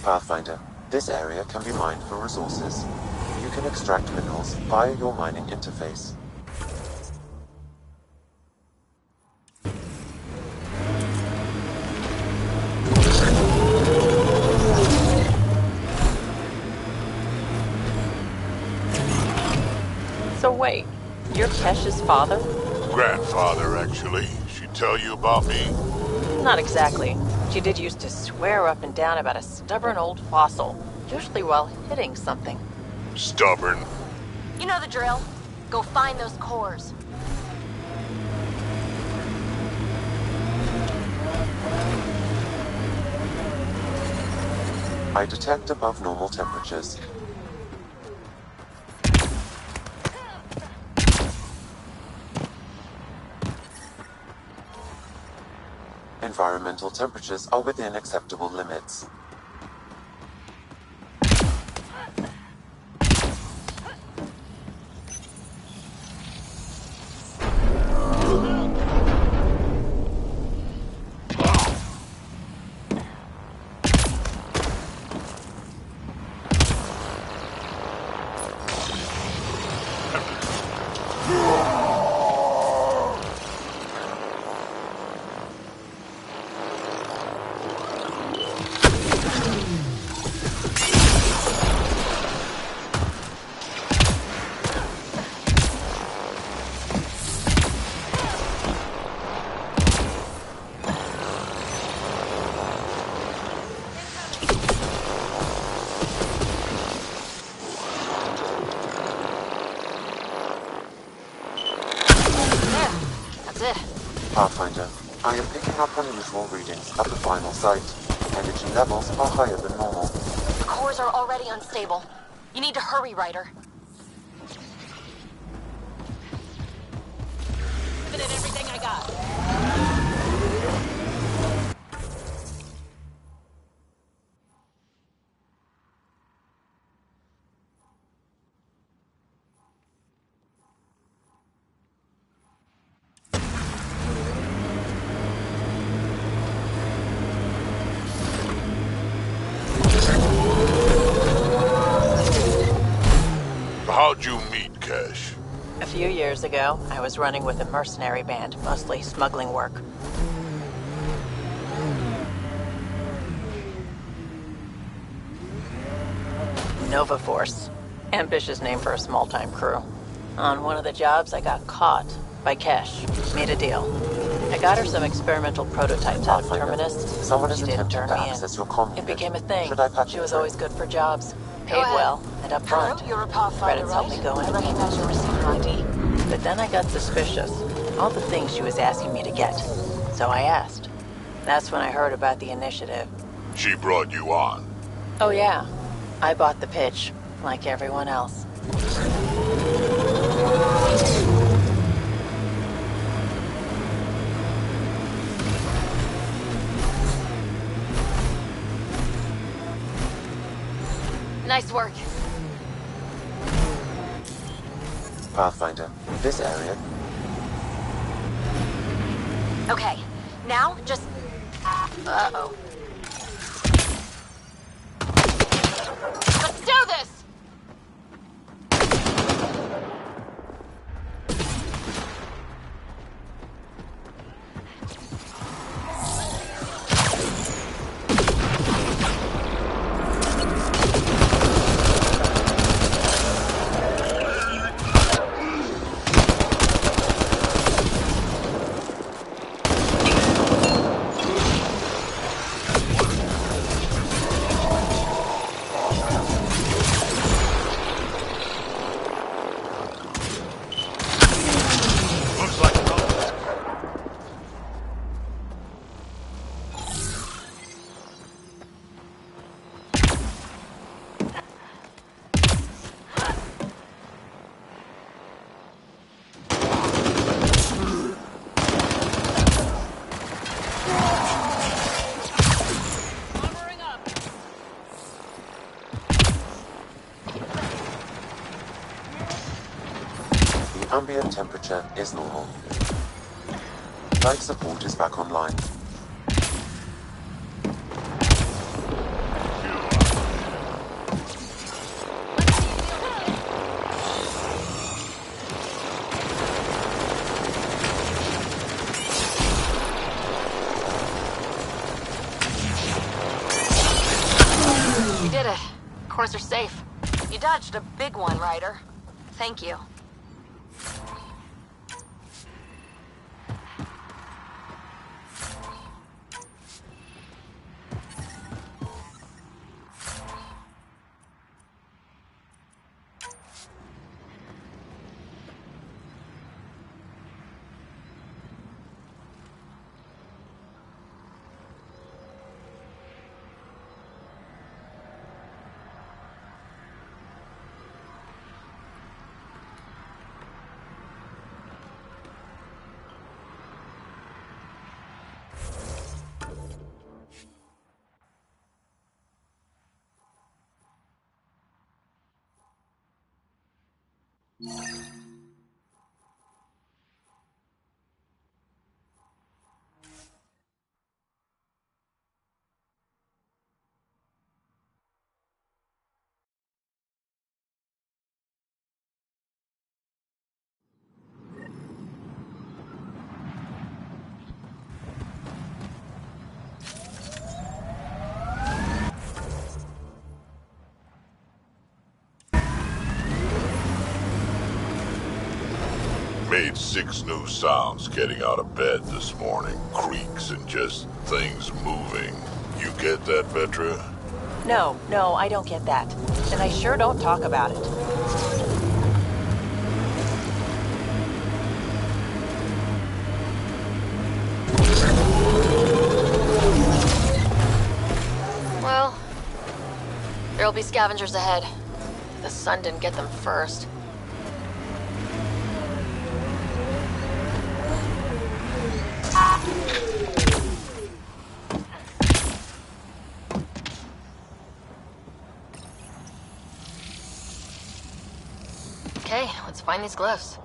Pathfinder, this area can be mined for resources. You can extract minerals via your mining interface. So wait, you're Kesh's father? Grandfather, actually. She tell you about me? Not exactly. She did used to swear up and down about a stubborn old fossil, usually while hitting something. Stubborn. You know the drill. Go find those cores. I detect above normal temperatures. Environmental temperatures are within acceptable limits. Pathfinder, I am picking up unusual readings at the final site. Energy levels are higher than normal. The cores are already unstable. You need to hurry, Ryder. Giving it everything I got. How'd you meet Kesh? A few years ago, I was running with a mercenary band, mostly smuggling work. Nova Force. Ambitious name for a small-time crew. On one of the jobs, I got caught by Kesh. Made a deal. I got her some experimental prototypes out of Terminus. Someone is She didn't attempting turn to me access in. your comm It unit. became a thing. Should I patch She you was through? always good for jobs. Paid ahead. well and up front. Hello, you're a Pathfinder, Credits helped me go I into recognize your receiver ID. But then I got suspicious. All the things she was asking me to get. So I asked. That's when I heard about the initiative. She brought you on. Oh yeah. I bought the pitch, like everyone else. Nice work. Pathfinder, this area. Okay, now just... Uh-oh. Let's do this! Ambient temperature is normal. Life support is back online. We did it. Cores are safe. You dodged a big one, Ryder. Thank you. Made 6 new sounds getting out of bed this morning. Creaks and just things moving. You get that, Vetra? No, I don't get that. And I sure don't talk about it. Well, there'll be scavengers ahead. The sun didn't get them first. Okay, let's find these glyphs.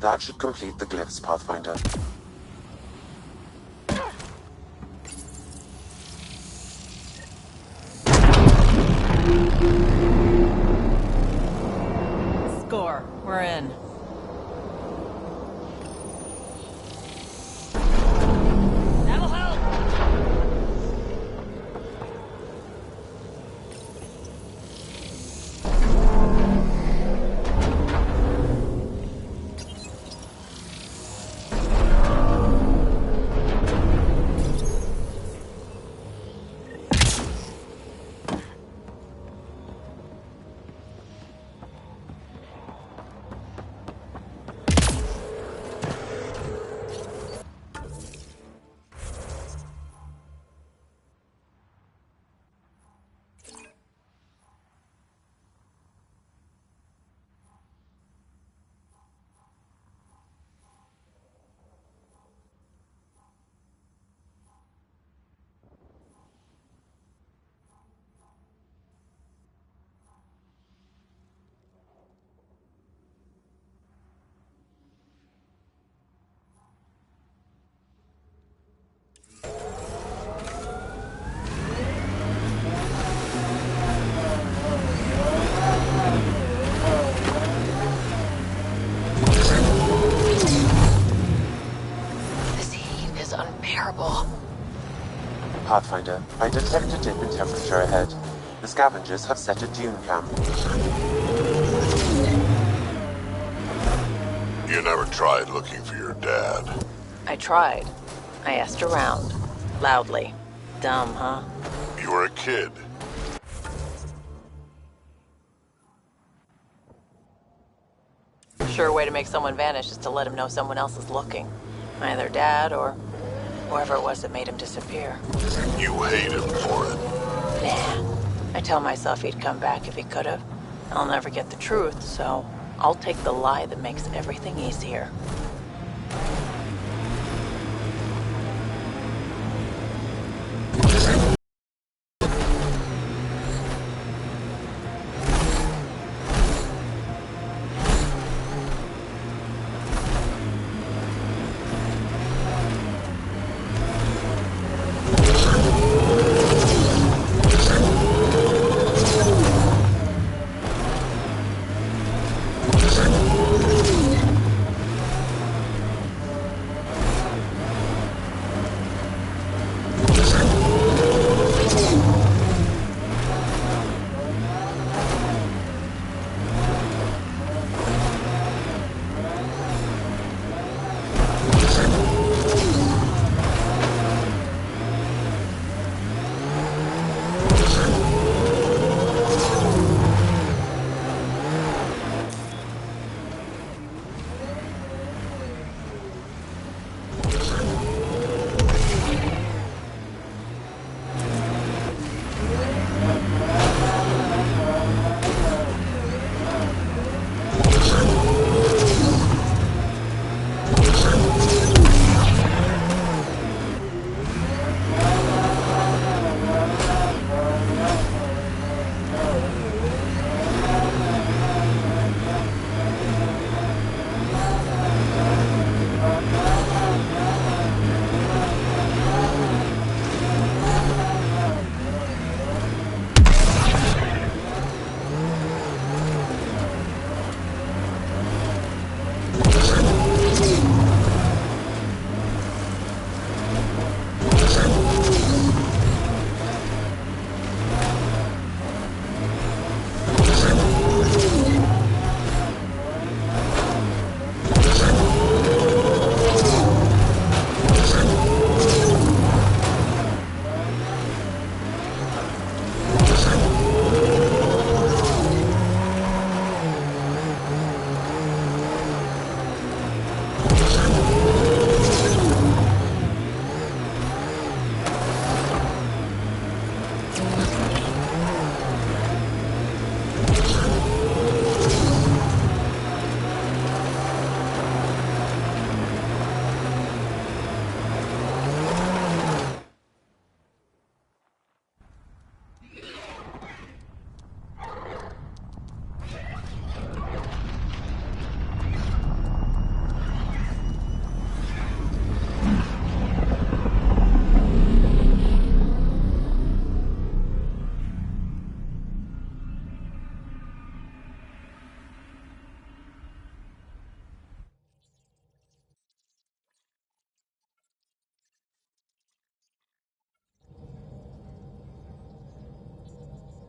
That should complete the glyphs, Pathfinder. Score. We're in. That'll help! Pathfinder, I detect a dip in temperature ahead. The scavengers have set a dune camp. You never tried looking for your dad? I tried. I asked around. Loudly. Dumb, huh? You were a kid. Sure way to make someone vanish is to let him know someone else is looking. Either dad or whoever it was that made him disappear. You hate him for it. Nah. I tell myself he'd come back if he could've. I'll never get the truth, so I'll take the lie that makes everything easier.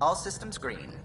All systems green.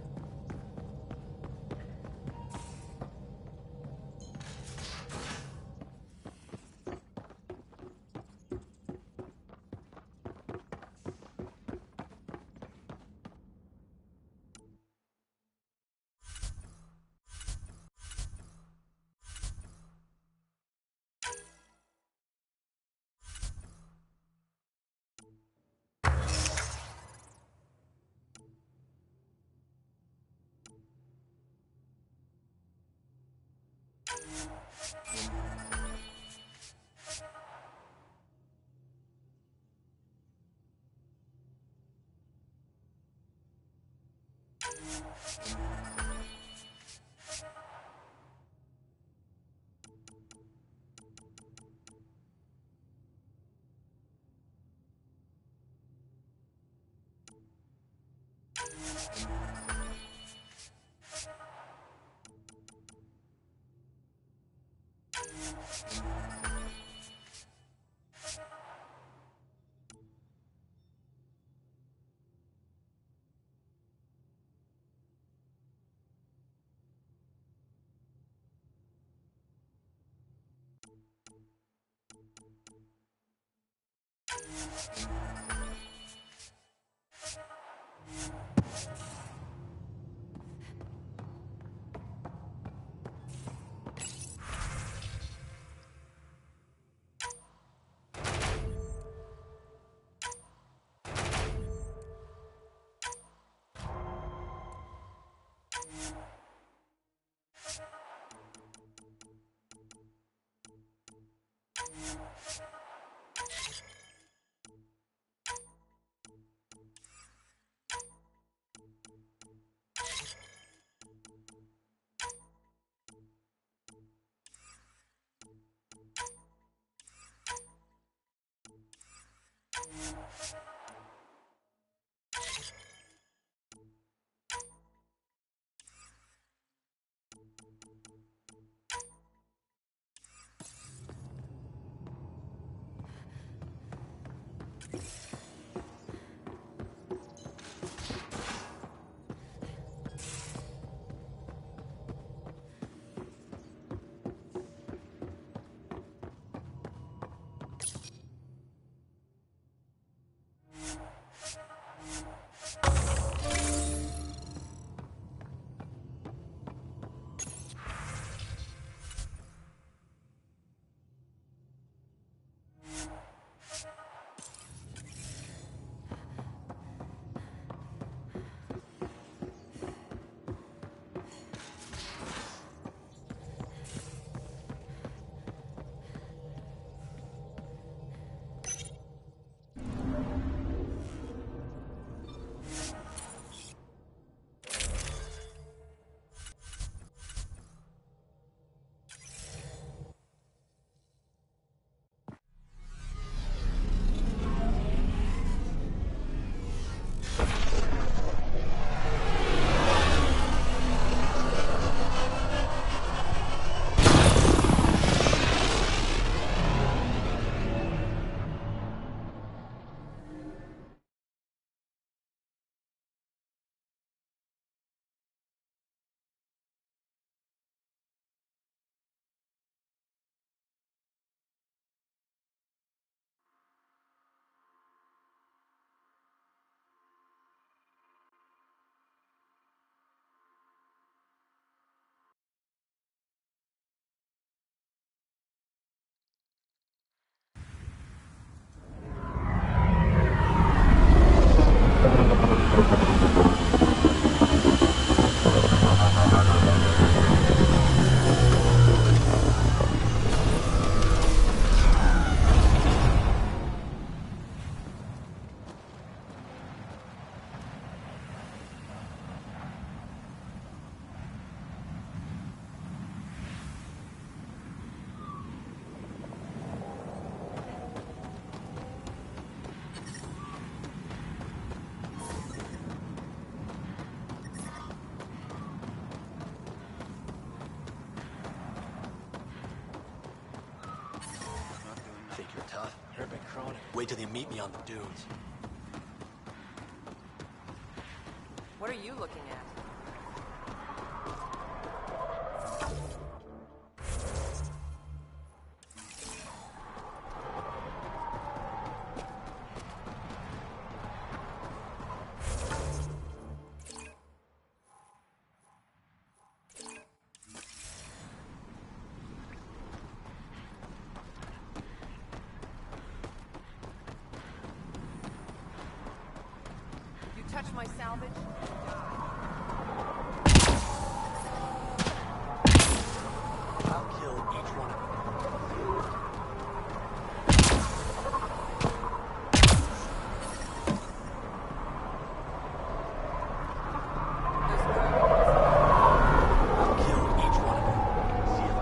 Think you're tough? You're a big crony. Wait till they meet me on the dunes. What are you looking at? Touch my salvage. I'll kill each one of I'll kill each one of them. See if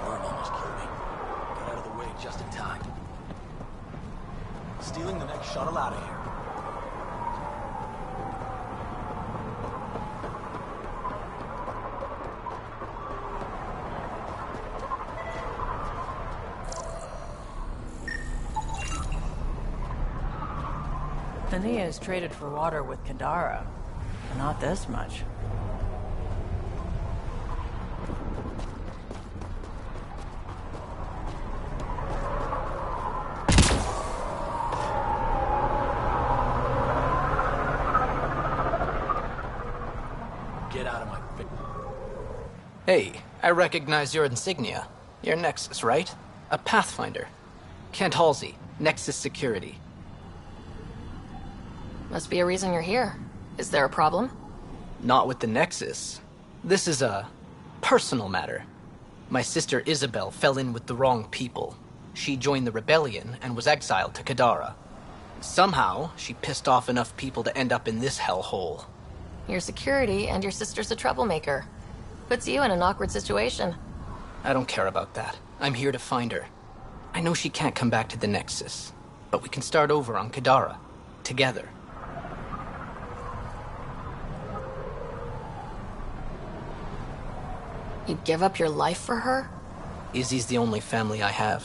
Worm almost killed me. Got out of the way just in time. Stealing the next shuttle out of here. Ania is traded for water with Kadara, but not this much. Get out of my face. Hey, I recognize your insignia. You're Nexus, right? A Pathfinder. Kent Halsey, Nexus Security. Must be a reason you're here. Is there a problem? Not with the Nexus. This is a personal matter. My sister Isabel fell in with the wrong people. She joined the rebellion and was exiled to Kadara. Somehow, she pissed off enough people to end up in this hellhole. Your security and your sister's a troublemaker. Puts you in an awkward situation. I don't care about that. I'm here to find her. I know she can't come back to the Nexus, but we can start over on Kadara. Together. You'd give up your life for her? Izzy's the only family I have.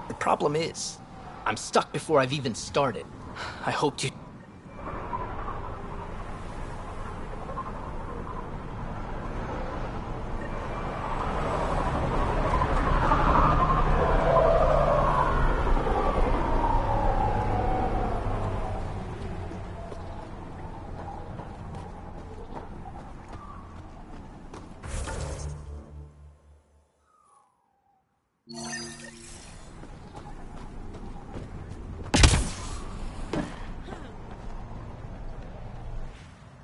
The problem is, I'm stuck before I've even started. I hoped you...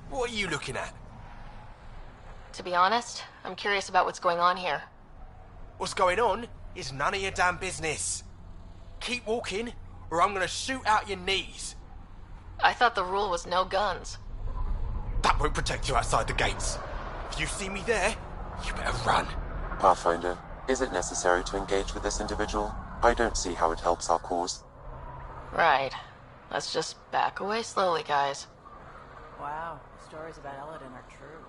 What are you looking at? To be honest, I'm curious about what's going on here. What's going on is none of your damn business. Keep walking, or I'm gonna shoot out your knees. I thought the rule was no guns. That won't protect you outside the gates. If you see me there, you better run. Pathfinder, is it necessary to engage with this individual? I don't see how it helps our cause. Right. Let's just back away slowly, guys. Wow, the stories about Eladin are true.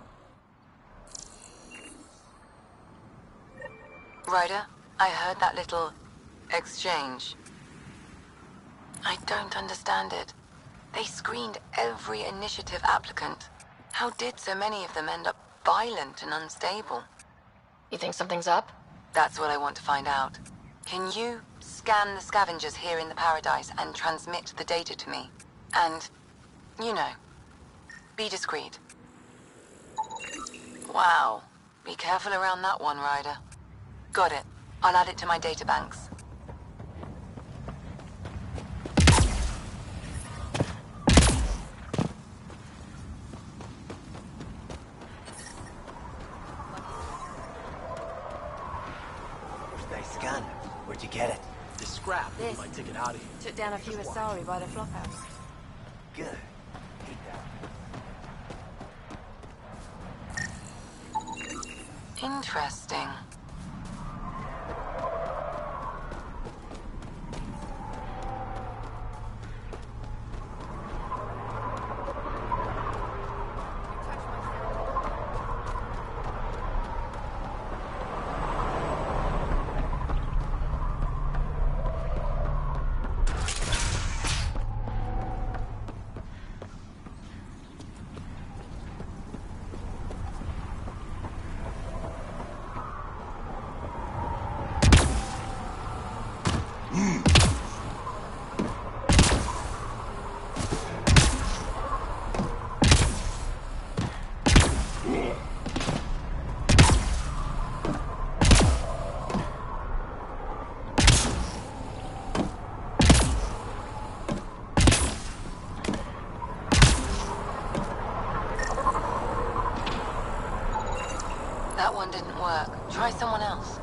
Ryder, I heard that little exchange. I don't understand it. They screened every initiative applicant. How did so many of them end up violent and unstable? You think something's up? That's what I want to find out. Can you scan the scavengers here in the Paradise and transmit the data to me? And, you know, be discreet. Wow. Be careful around that one, Ryder. Got it. I'll add it to my databanks. Nice gun. Where'd you get it? The scrap. This. Might take it out of here. Took down a few Asari by the flophouse. Good. Hate that. Interesting. That one didn't work. Try someone else.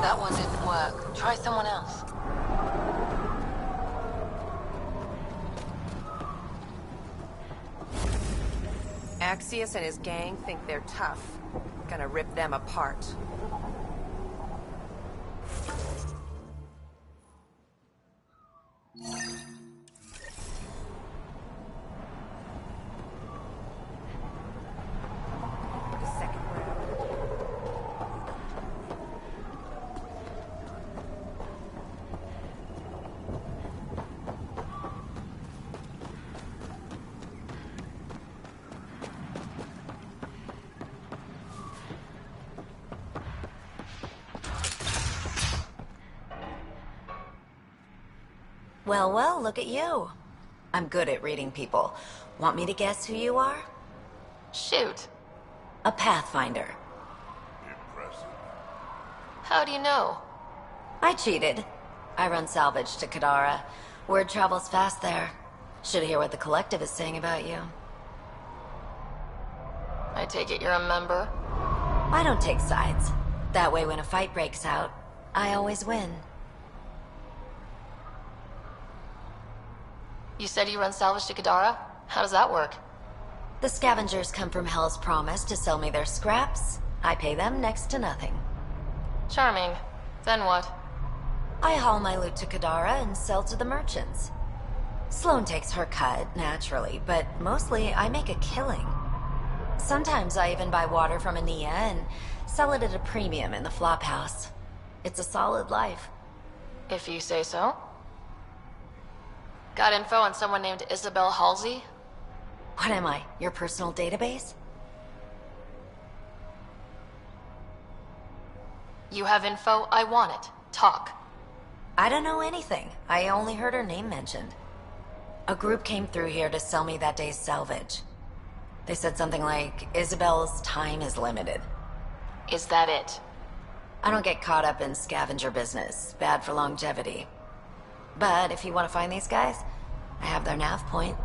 That one didn't work. Try someone else. Axios and his gang think they're tough. Gonna rip them apart. Well, well, look at you. I'm good at reading people. Want me to guess who you are? Shoot. A Pathfinder. Impressive. How do you know? I cheated. I run salvage to Kadara. Word travels fast there. Should hear what the Collective is saying about you. I take it you're a member? I don't take sides. That way when a fight breaks out, I always win. You said you run salvage to Kadara? How does that work? The scavengers come from Hell's Promise to sell me their scraps. I pay them next to nothing. Charming. Then what? I haul my loot to Kadara and sell to the merchants. Sloane takes her cut, naturally, but mostly I make a killing. Sometimes I even buy water from Ania and sell it at a premium in the flop house. It's a solid life. If you say so. Got info on someone named Isabel Halsey? What am I, your personal database? You have info? I want it. Talk. I don't know anything. I only heard her name mentioned. A group came through here to sell me that day's salvage. They said something like, Isabel's time is limited. Is that it? I don't get caught up in scavenger business. Bad for longevity. But if you want to find these guys, I have their nav point.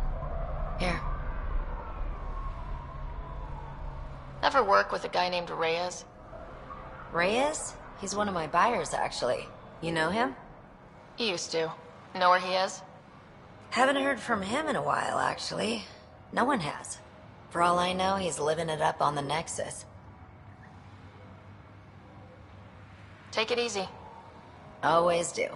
Here. Ever work with a guy named Reyes? Reyes? He's one of my buyers, actually. You know him? Used to. Know where he is? Haven't heard from him in a while, actually. No one has. For all I know, he's living it up on the Nexus. Take it easy. Always do.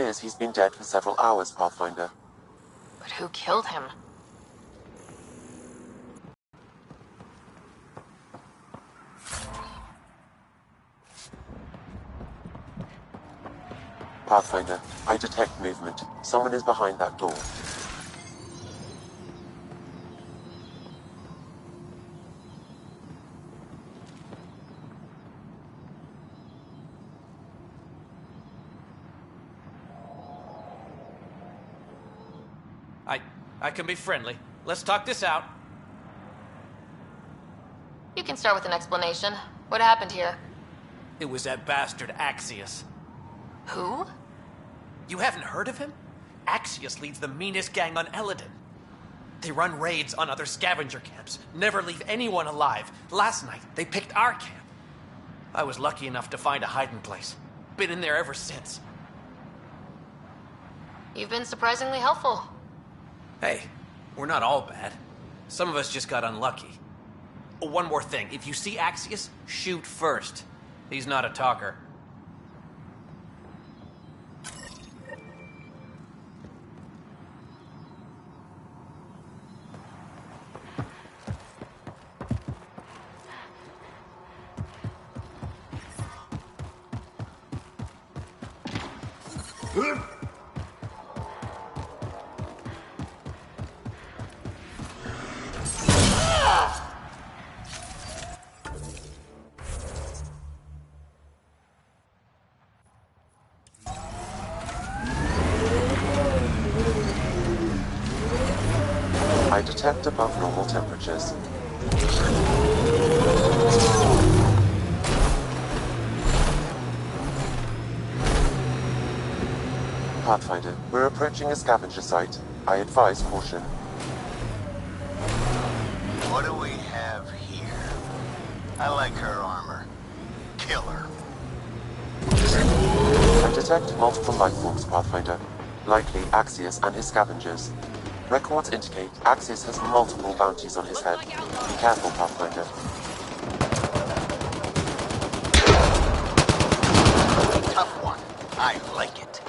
appears he's been dead for several hours, Pathfinder. But who killed him? Pathfinder, I detect movement. Someone is behind that door. I can be friendly. Let's talk this out. You can start with an explanation. What happened here? It was that bastard Axios. Who? You haven't heard of him? Axios leads the meanest gang on Eladin. They run raids on other scavenger camps, never leave anyone alive. Last night, they picked our camp. I was lucky enough to find a hiding place. Been in there ever since. You've been surprisingly helpful. Hey, we're not all bad. Some of us just got unlucky. Oh, one more thing. If you see Axios, shoot first. He's not a talker. I detect above normal temperatures. Pathfinder, we're approaching a scavenger site. I advise caution. What do we have here? I like her armor. Kill her. I detect multiple life forms, Pathfinder. Likely Axios and his scavengers. Records indicate Axios has multiple bounties on his head. Be careful, Pathfinder. Tough one. I like it.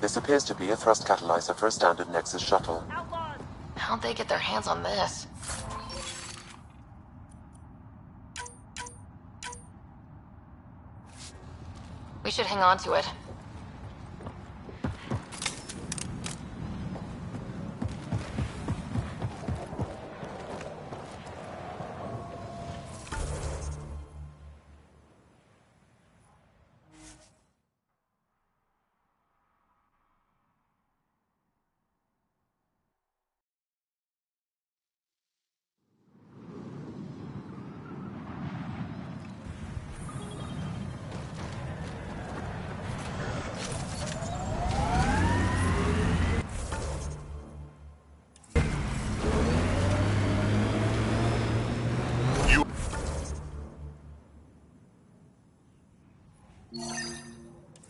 This appears to be a thrust catalyzer for a standard Nexus shuttle. How'd they get their hands on this? We should hang on to it.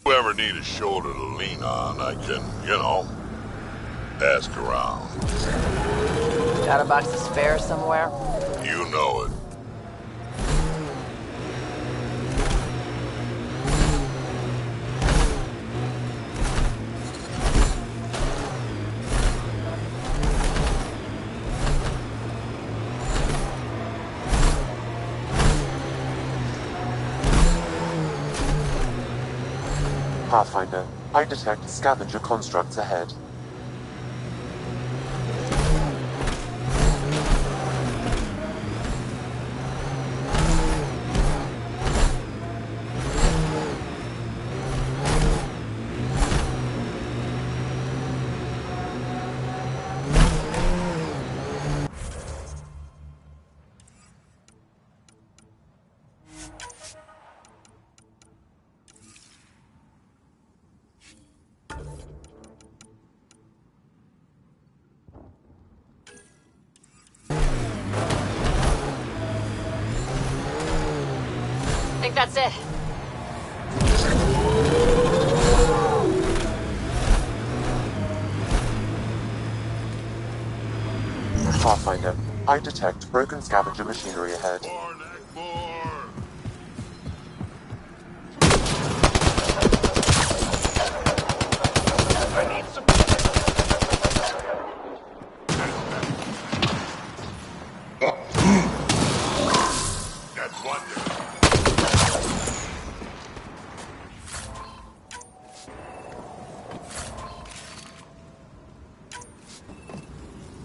If you ever need a shoulder to lean on, I can, ask around. Got a box of spares somewhere? You know it. Pathfinder, I detect scavenger constructs ahead. Think that's it. Pathfinder, I detect broken scavenger machinery ahead.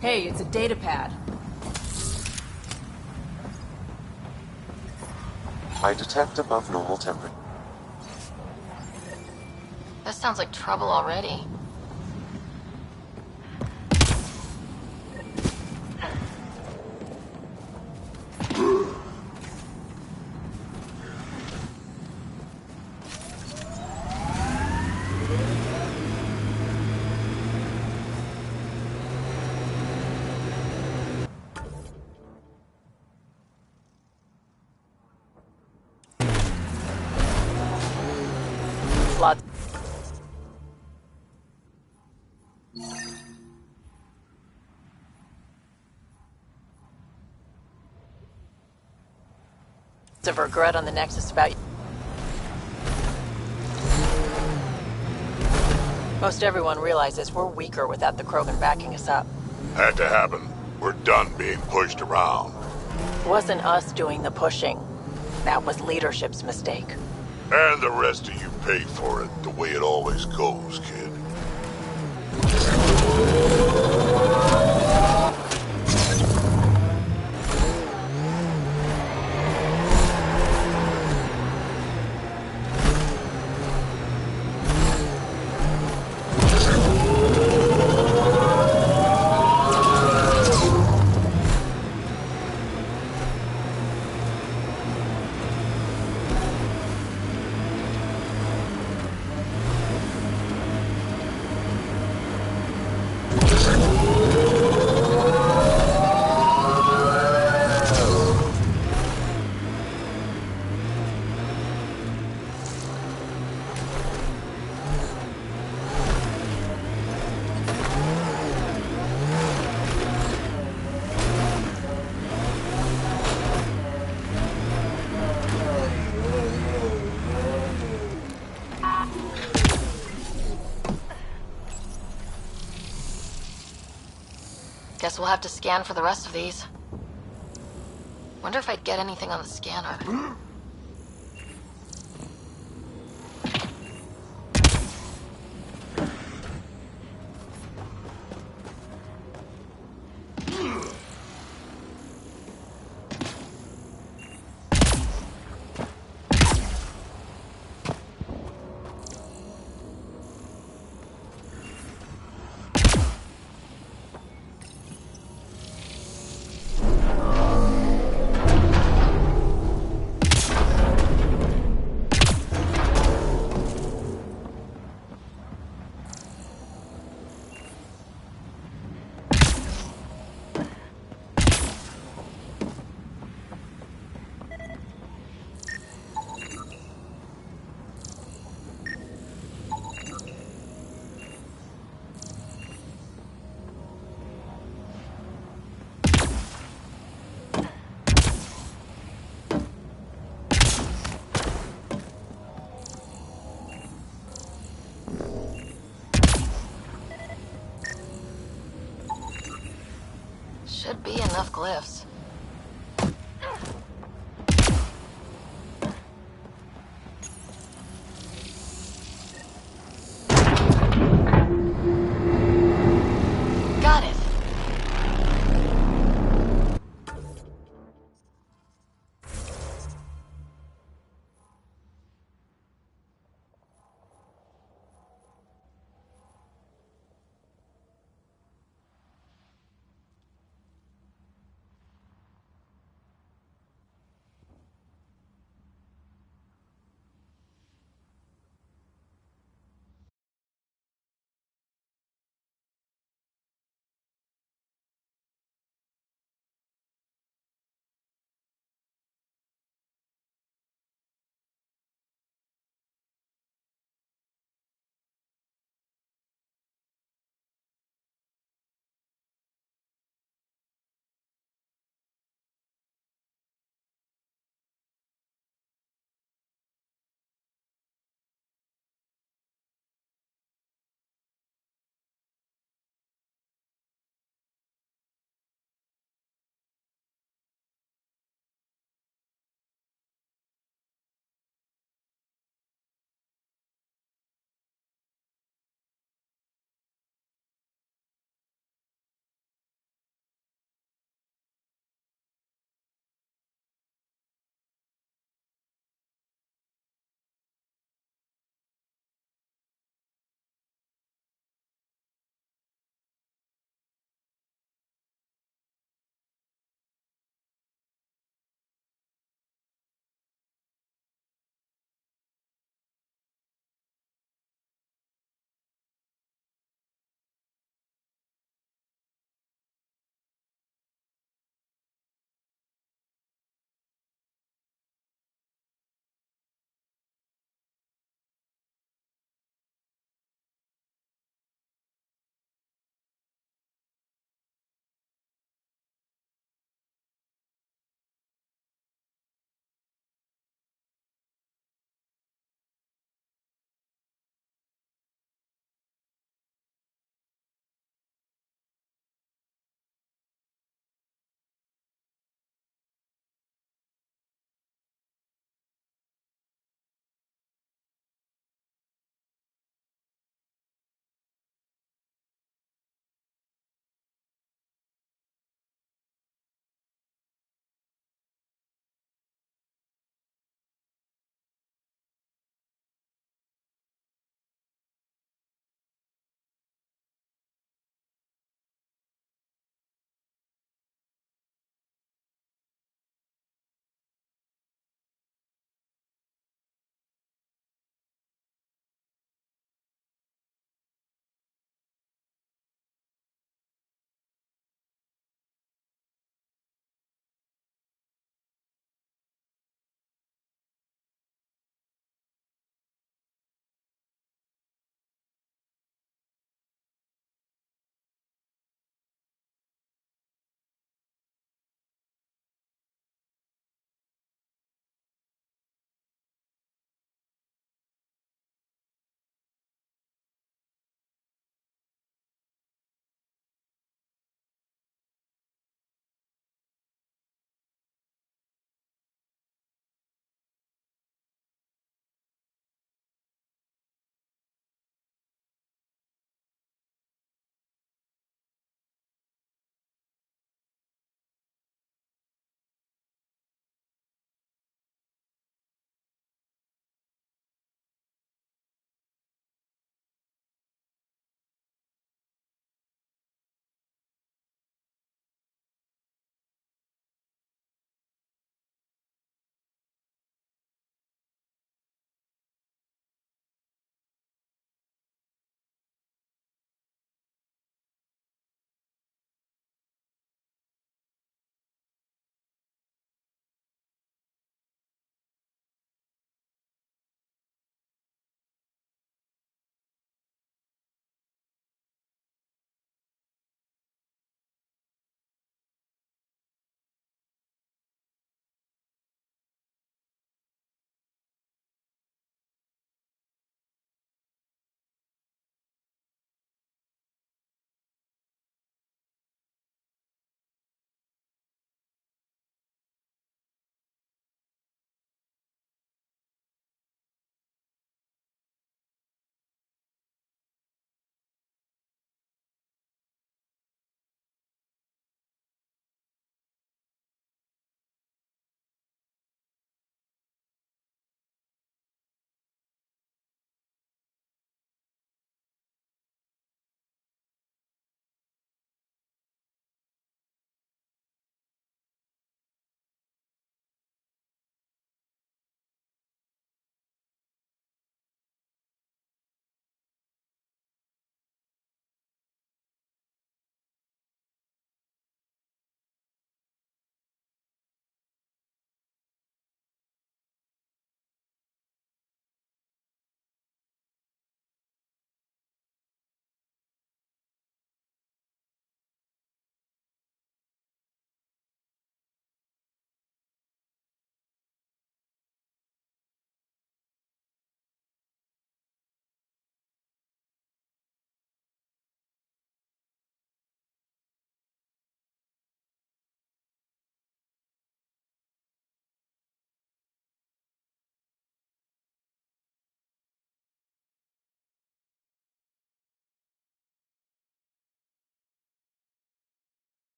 Hey, it's a data pad. I detect above normal temperature. That sounds like trouble already. Lots. Of regret on the Nexus about you. Most everyone realizes we're weaker without the Krogan backing us up. Had to happen. We're done being pushed around. It wasn't us doing the pushing. That was leadership's mistake. And the rest of you paid for it, the way it always goes, kid. Guess we'll have to scan for the rest of these. Wonder if I'd get anything on the scanner. Should be enough glyphs. Got it.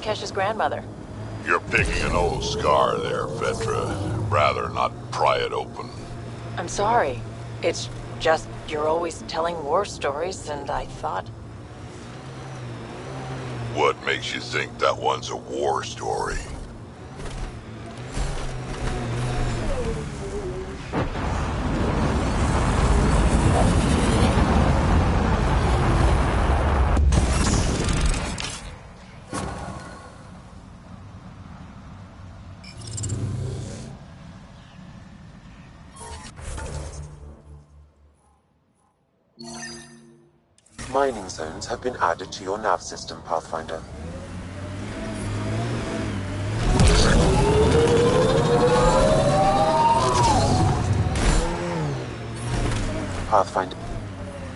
Kesh's grandmother. You're picking an old scar there, Vetra. Rather not pry it open. I'm sorry. It's just you're always telling war stories, and I thought... What makes you think that one's a war story? Mining zones have been added to your nav system, Pathfinder.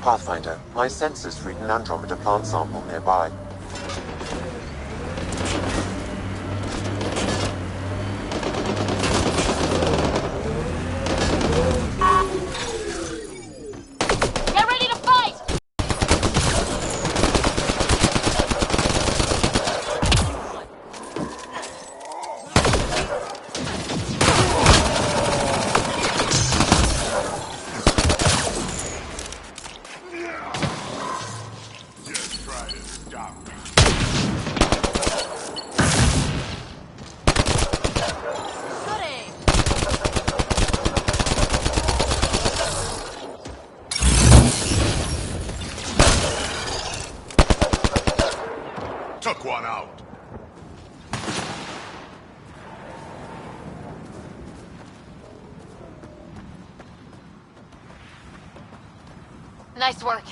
Pathfinder, my sensors read an Andromeda plant sample nearby. Get ready to fight! Just try to stop me. Good aim. Took one out. Nice work.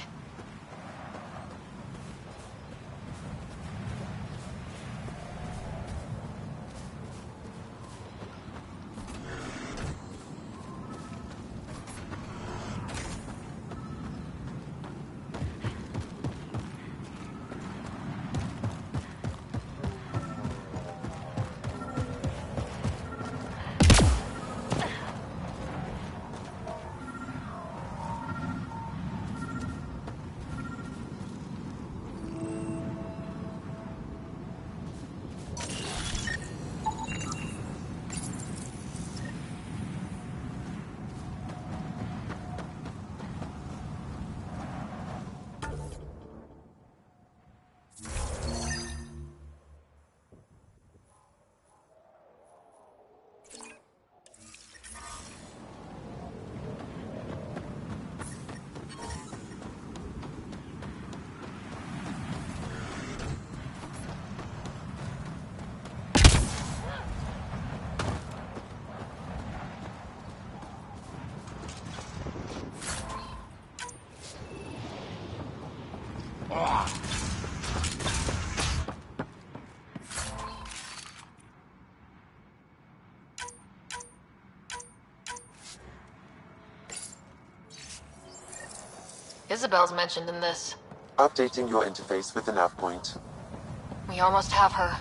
Isabel's mentioned in this. Updating your interface with the nav point. We almost have her.